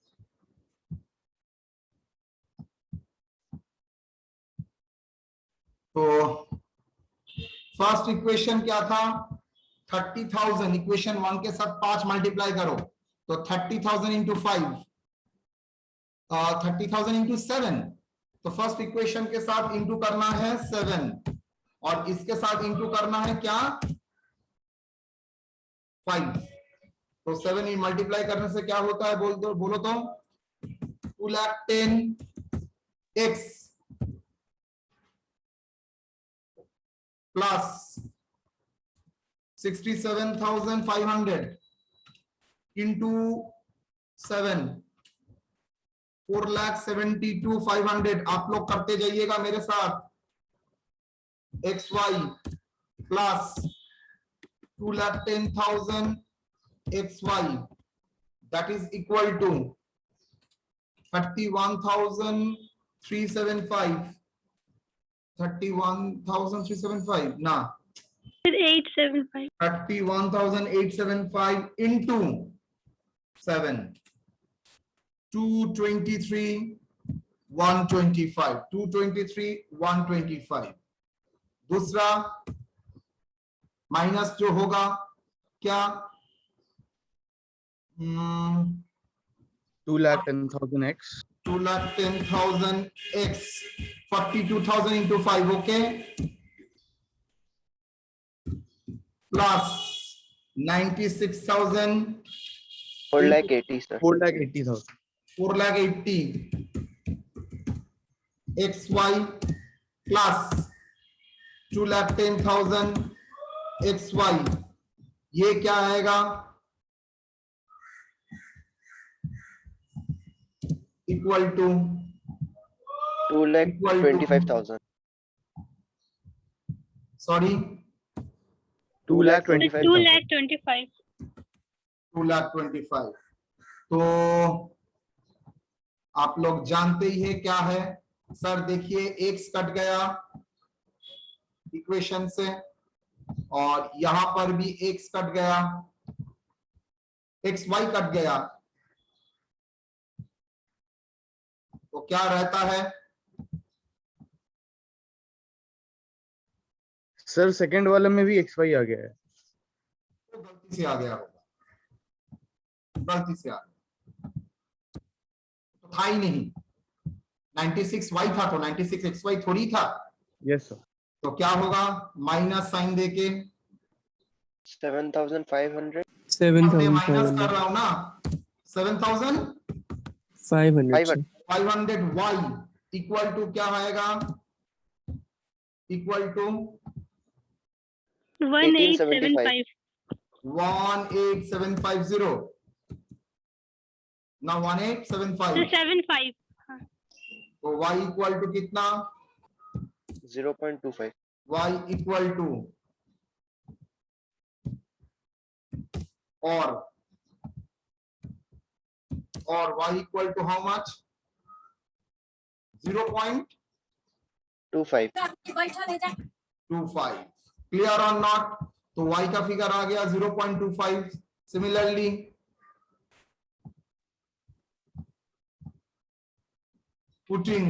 तो फर्स्ट इक्वेशन क्या था? 30,000 इक्वेशन 1 के साथ 5 मल्टीप्लाई करो तो 30,000 इंटू 5, 30,000 इंटू 7। तो फर्स्ट इक्वेशन के साथ इंटू करना है 7 और इसके साथ इंटू करना है क्या? 5। तो 7 मल्टीप्लाई करने से क्या होता है बोलो तो? 210x plus 67,500 into 7, 4,72,500। आप लोग करते जाइएगा मेरे साथ। xy plus 2,10,000 xy that is equal to 31,375 31,375 ना 875 31,875 into 7, 223,125 223,125। दूसरा माइनस जो होगा क्या? 2,10,000x 2,10,000x 42,000 into 5, okay, plus 96,000 4,80,000 sir। 4,80,000 4,80,000 xy plus 2,10,000 xy। ये क्या आएगा? Equal to 2,25,000। सॉरी 2,25,000. 2,25,000. 2,25,000। तो आप लोग जानते ही है क्या है सर। देखिए x कट गया इक्वेशन से और यहां पर भी x कट गया, xy कट गया, तो क्या रहता है? सर सेकंड वाले में भी XY आ गया है. तो गलती से आ गया होगा, गलती से आ गया, तो था ही नहीं। 96y था तो 96xy थोड़ी था। Yes sir. तो क्या होगा? माइनस साइन देके 7,500. मैं माइनस कर रहा हूं ना, 7,500 y इक्वल टू क्या आएगा? Equal to 1,875. 18750 ना 1875। 75. तो y इक्वल टू कितना? 0.25. y इक्वल टू और y equal to how much? 0.25। 25. Clear और नॉट? तो y का फिगर आ गया 0.25। Similarly putting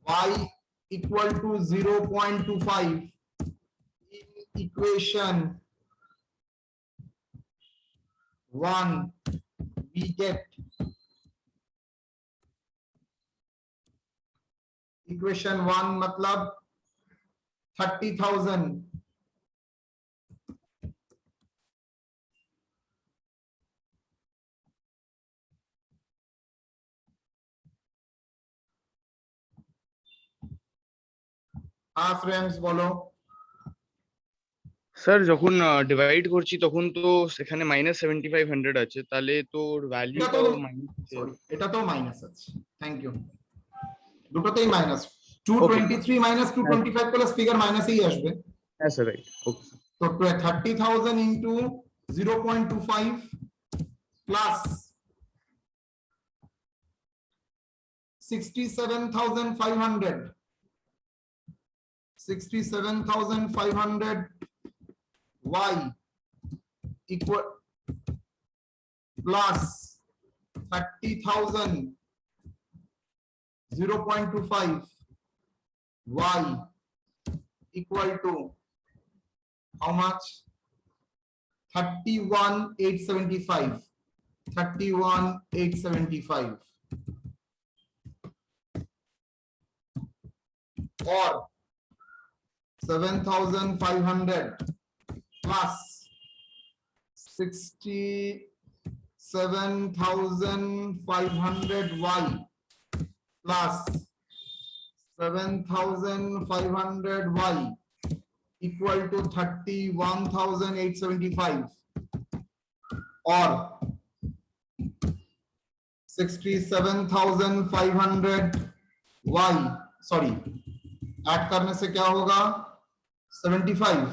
y equal to 0.25 in equation 1, we get equation 1 मतलब 30,000 हाँ फ्रेंड्स बोलो। স্যার যখন ডিভাইড করছি তখন তো সেখানে -7,500 আছে, তাহলে তো ভ্যালু এটা তো তো মাইনাস। সরি, এটা তো মাইনাস আছে। Thank you. দুটোতেই মাইনাস। 223 মাইনাস 225 প্লাস ফিগার মাইনাসই আসবে। হ্যাঁ স্যার, রাইট। ওকে তো 30,000 into 0.25 plus 67,500 y equal plus 30,000 0.25 y equal to how much? 31,875 31,875 or 7,500 plus 67,500 y plus 7,500 y equal to 31,875 or 67,500 y, sorry add करने से क्या होगा? 75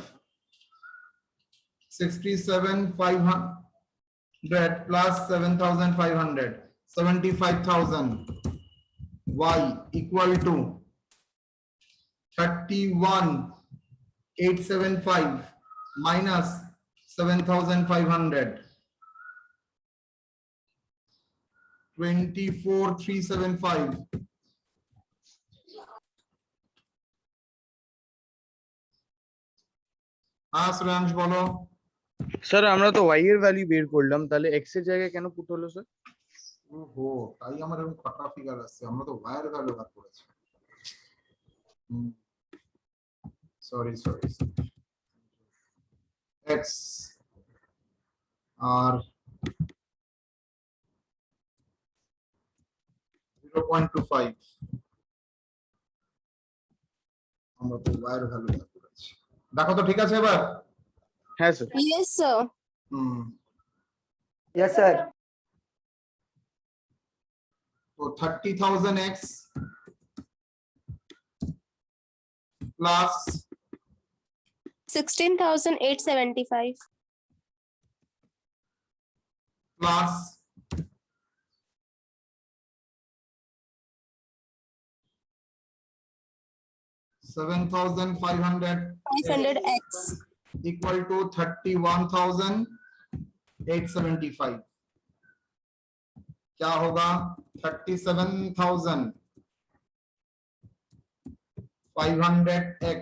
67,500 plus 7,500 75,000 y equal to 31,875 minus 7,500 24,375 हाँ सुरांश बोलो। স্যার আমরা তো y এর ভ্যালু বের করলাম, তাহলে x এর জায়গায় কেন পুট হলো স্যার? ওহো, তাই আমার এরকম খাতা ফিগার আসছে। আমরা তো y এর ভ্যালু বার করেছি। সরি x আর 0.25 আমরা তো y এর ভ্যালু বার করেছি। দেখো তো ঠিক আছে এবার? হ্যাঁ sir. Yes, sir. Yes, sir. तो 30,000 x plus 16,875. Class. $7,500 500x equal to 31,875. क्या होगा? 37,500x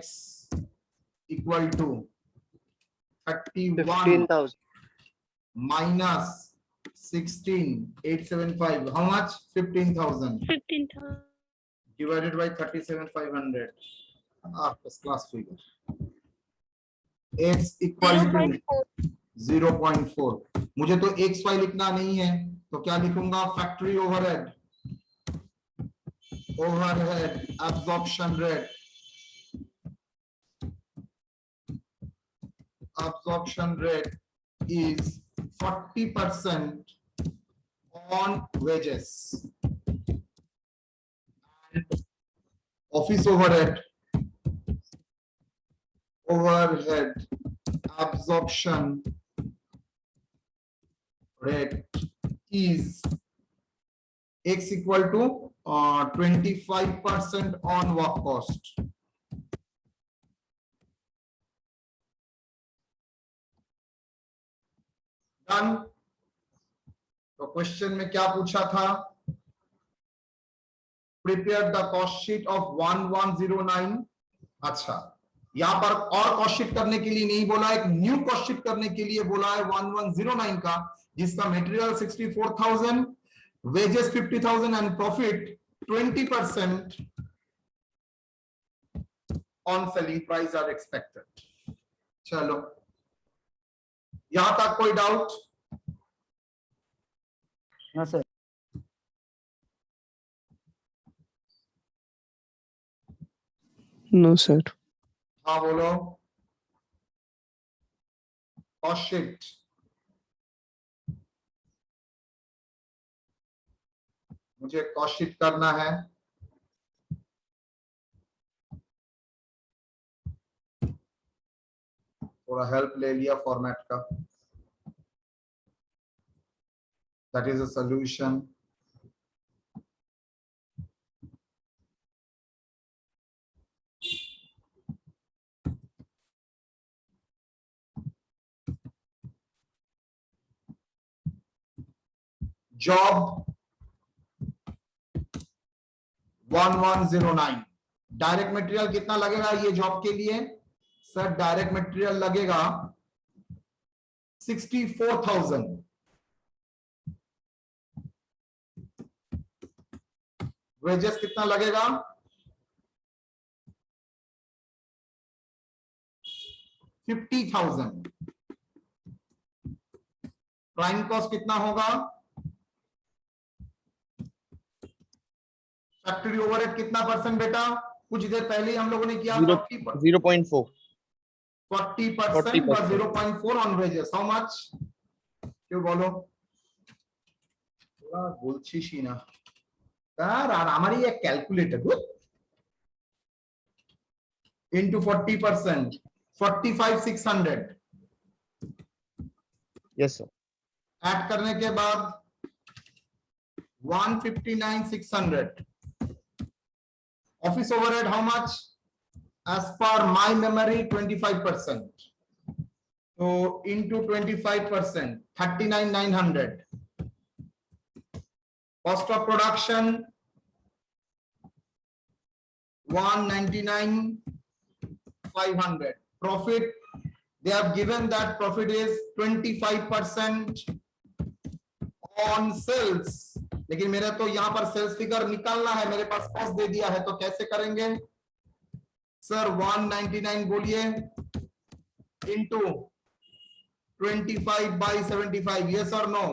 equal to 31 15,000. minus 16,875. How much? 15,000 15,000. divided by 37,500. First class figure. X equal to 0.4. 0.4. मुझे तो XY लिखना नहीं है, तो क्या लिखूंगा? Factory overhead, overhead absorption rate, absorption rate is 40% on wages, and office overhead absorption rate is X equal to 25% on work cost. Done. तो question में क्या पूछा था? Prepare the cost sheet of 1109. अच्छा, यहां पर और कॉस्ट शीट करने के लिए नहीं बोला, एक न्यू कॉस्ट शीट करने के लिए बोला है 1109 का, जिसका material 64,000, wages 50,000 and profit 20% on selling price are expected. चलो, यहां तक कोई डाउट? हाँ सर. No, sir. हाँ बोलो. कॉस्ट शीट मुझे कॉस्ट शीट करना है. थोड़ा हेल्प ले लिया फॉर्मेट का. That is a solution. Job 1109. Direct material कितना लगेगा ये जॉब के लिए? सर डायरेक्ट मटेरियल लगेगा 64,000. वेजेस कितना लगेगा? 50,000. प्राइम कॉस्ट कितना होगा? फैक्ट्री ओवरहेड कितना परसेंट बेटा? कुछ देर पहले ही हम लोगों ने किया 0.4. 40% বা 0.4 on wages. How much? কেউ বলো? ওরা বলছিসই না তার, আর আমারই এক calculator into 40%, 45,600. Yes, sir. Add करने के बाद 159,600. Office overhead how much? As per my memory 25%. So into 25%, 39,900. Cost of production 199,500. Profit, they have given that profit is 25% on sales. लेकिन मेरा तो यहाँ पर सेल्स फिगर निकालना है, मेरे पास कॉस्ट दे दिया है, तो कैसे करेंगे? सर 199 बोलिए इंटू 25/75. यस और नो?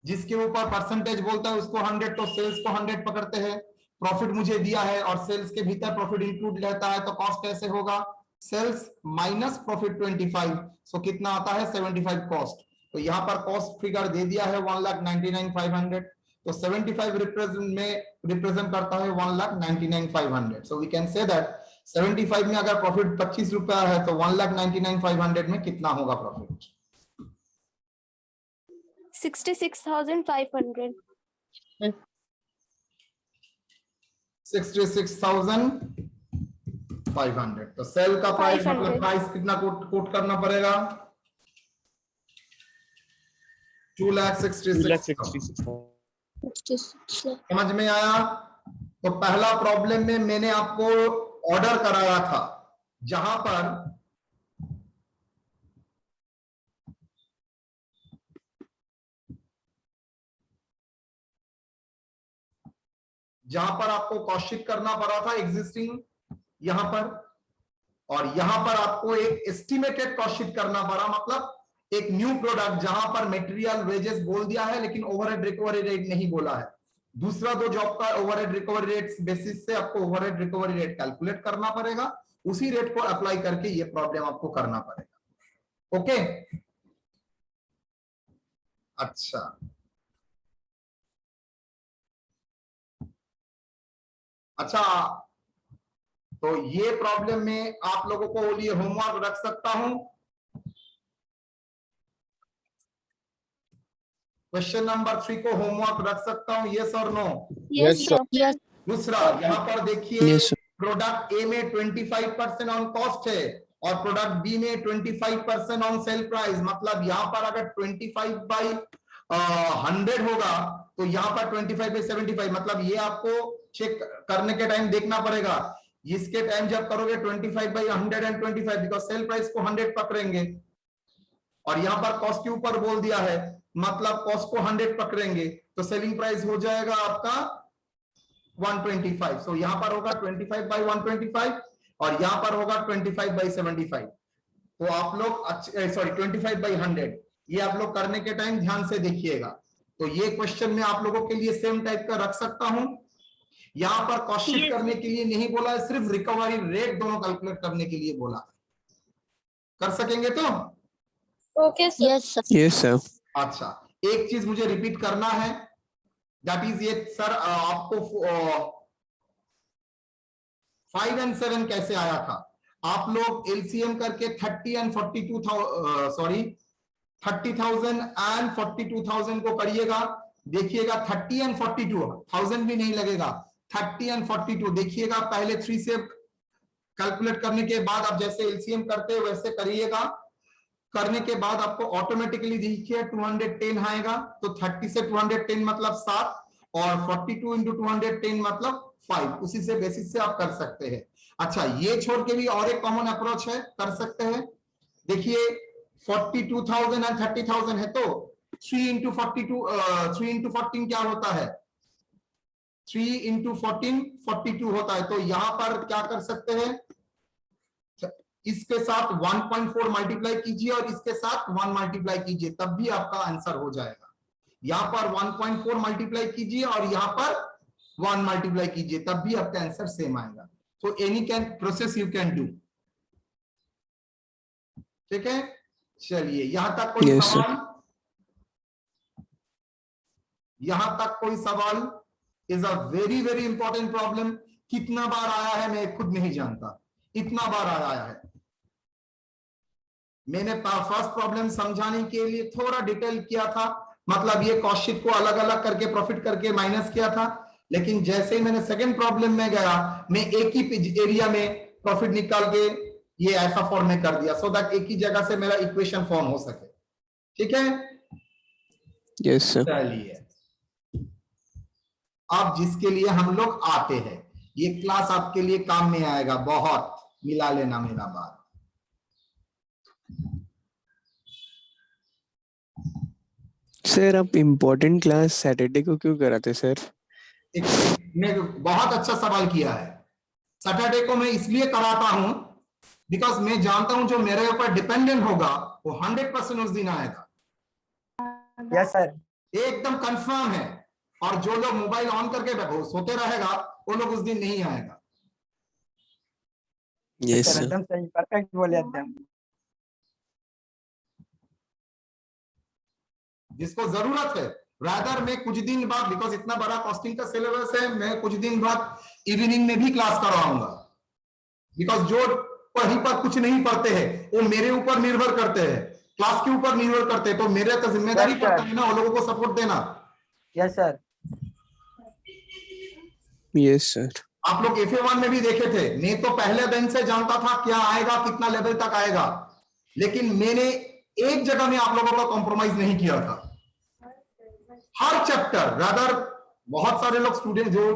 जिसके ऊपर परसेंटेज बोलता है उसको 100, तो सेल्स को 100 पकड़ते हैं. प्रॉफिट मुझे दिया है और सेल्स के भीतर प्रॉफिट इंक्लूड रहता है, तो कॉस्ट कैसे होगा? Sales minus profit 25. सो कितना आता है? 75 कॉस्ट. तो यहाँ पर कॉस्ट फिगर दे दिया है 1,99,500. तो 75 रिप्रेजेंट करता है 1,99,500. So we can say that 75 में अगर प्रॉफिट 25 रुपया है तो 1,99,500 में कितना होगा प्रॉफिट? 66,500. 66,500। तो सेल का प्राइस 500। मतलब प्राइस कितना कोट करना पड़ेगा? 2,66,000। समझ में आया? तो पहला प्रॉब्लम में मैंने आपको ऑर्डर कराया था जहां पर आपको कॉस्ट शीट करना पड़ा था एग्जिस्टिंग यहां पर, और यहां पर आपको एक एस्टिमेटेड कॉस्ट शीट करना पड़ा, मतलब एक न्यू प्रोडक्ट जहां पर मटेरियल वेजेस बोल दिया है लेकिन ओवरहेड रिकवरी रेट नहीं बोला है। दूसरा दो जॉब का ओवरहेड रिकवरी रेट बेसिस से आपको ओवरहेड रिकवरी रेट कैलकुलेट करना पड़ेगा, उसी रेट को अप्लाई करके ये प्रॉब्लम आपको करना पड़ेगा। ओके, अच्छा अच्छा, तो ये प्रॉब्लम में आप लोगों को लिए होमवर्क रख सकता हूं। क्वेश्चन नंबर 3 को होमवर्क रख सकता हूं, यस और नो? Yes, sir. Yes. दूसरा, यहाँ पर देखिए Yes, sir. प्रोडक्ट ए में 25% ऑन कॉस्ट है और प्रोडक्ट बी में 25% ऑन सेल प्राइस, मतलब यहाँ पर अगर 25/100 होगा तो यहाँ पर 25/75, मतलब ये आपको चेक करने के टाइम देखना पड़ेगा। इसके टाइम जब करोगे 25/125, बिकॉज सेल प्राइस को 100 पकड़ेंगे और यहाँ पर कॉस्ट के ऊपर बोल दिया है, मतलब कॉस्ट को 100 पकड़ेंगे तो सेलिंग प्राइस हो जाएगा आपका 125। सो यहाँ पर होगा 25/125 और यहाँ पर होगा 25/75। तो आप लोग 25/100, ये आप लोग करने के टाइम ध्यान से देखिएगा। तो ये क्वेश्चन में आप लोगों के लिए सेम टाइप का रख सकता हूं। यहाँ पर कॉस्ट शीट करने के लिए नहीं बोला है, सिर्फ रिकवरी रेट दोनों कैलकुलेट करने के लिए बोला है। कर सकेंगे तो? Okay, sir. Yes, sir. Yes, sir. अच्छा, एक चीज मुझे रिपीट करना है, दैट इज ये सर आपको 5 and 7 कैसे आया था? आप लोग एलसीएम करके 30,000 and 42,000 को करिएगा। देखिएगा 30 and 42,000 भी नहीं लगेगा, 30 and 42 देखिएगा। पहले 3 से कैलकुलेट करने के बाद आप जैसे एलसीएम करते हैं वैसे करिएगा। करने के बाद आपको ऑटोमेटिकली देखिए 210 आएगा, तो 30 से 210 मतलब 7 और 42 into 210 मतलब 5। उसी से बेसिस से आप कर सकते हैं। अच्छा, ये छोड़ के भी और एक कॉमन अप्रोच है, कर सकते हैं। देखिए 42,000 and 30,000 है तो 3 into 14 क्या होता है? 3 into 14 42 होता है। तो यहां पर क्या कर सकते हैं, इसके साथ 1.4 मल्टीप्लाई कीजिए और इसके साथ 1 मल्टीप्लाई कीजिए, तब भी आपका आंसर हो जाएगा। यहां पर 1.4 मल्टीप्लाई कीजिए और यहां पर 1 मल्टीप्लाई कीजिए, तब भी आपका आंसर सेम आएगा। तो any can process you can do. ठीक है, चलिए यहां तक कोई Yes, sir. सवाल? यहां तक कोई सवाल? Is a very very important problem. कितना बार आया है मैं खुद नहीं जानता, इतना बार आया है। मैंने फर्स्ट प्रॉब्लम समझाने के लिए थोड़ा डिटेल किया था, मतलब ये कॉस्ट शीट को अलग अलग करके प्रॉफिट करके माइनस किया था, लेकिन जैसे ही मैंने सेकंड प्रॉब्लम में गया, मैं एक ही एरिया में प्रॉफिट निकाल के ये ऐसा फॉर्म में कर दिया, सो दैट एक ही जगह से मेरा इक्वेशन फॉर्म हो सके। ठीक है, Yes, sir. चलिए अब जिसके लिए हम लोग आते हैं, ये क्लास आपके लिए काम में आएगा बहुत, मिला लेना मेरा बात। सर आप इम्पोर्टेंट क्लास सैटरडे को क्यों कराते सर? ने बहुत अच्छा सवाल किया है। सैटरडे को मैं इसलिए कराता हूं बिकॉज मैं जानता हूं जो मेरे ऊपर डिपेंडेंट होगा वो 100% उस दिन आएगा। Yes sir. एकदम कंफर्म है, और जो लोग मोबाइल ऑन करके सोते रहेगा वो लोग उस दिन नहीं आएगा। Yes, sir. एकदम सही, परफेक्ट बोले एकदम। जिसको जरूरत है, रादर मैं कुछ दिन बाद, बिकॉज इतना बड़ा कॉस्टिंग का सिलेबस है, मैं कुछ दिन बाद इवनिंग में भी क्लास करवाऊंगा। बिकॉज जो वहीं पर कुछ नहीं पढ़ते हैं वो मेरे ऊपर निर्भर करते हैं, क्लास के ऊपर निर्भर करते हैं, तो मेरे तो जिम्मेदारी Yes, sir. पड़ता है ना वो लोगों को सपोर्ट देना। Yes sir. Yes, sir. आप लोग FA1 में भी देखे थे, मैं तो पहले दिन से जानता था क्या आएगा, कितना लेवल तक आएगा, लेकिन मैंने एक जगह में आप लोगों का कॉम्प्रोमाइज नहीं किया था। हर चैप्टर, रादर बहुत सारे लोग स्टूडेंट जो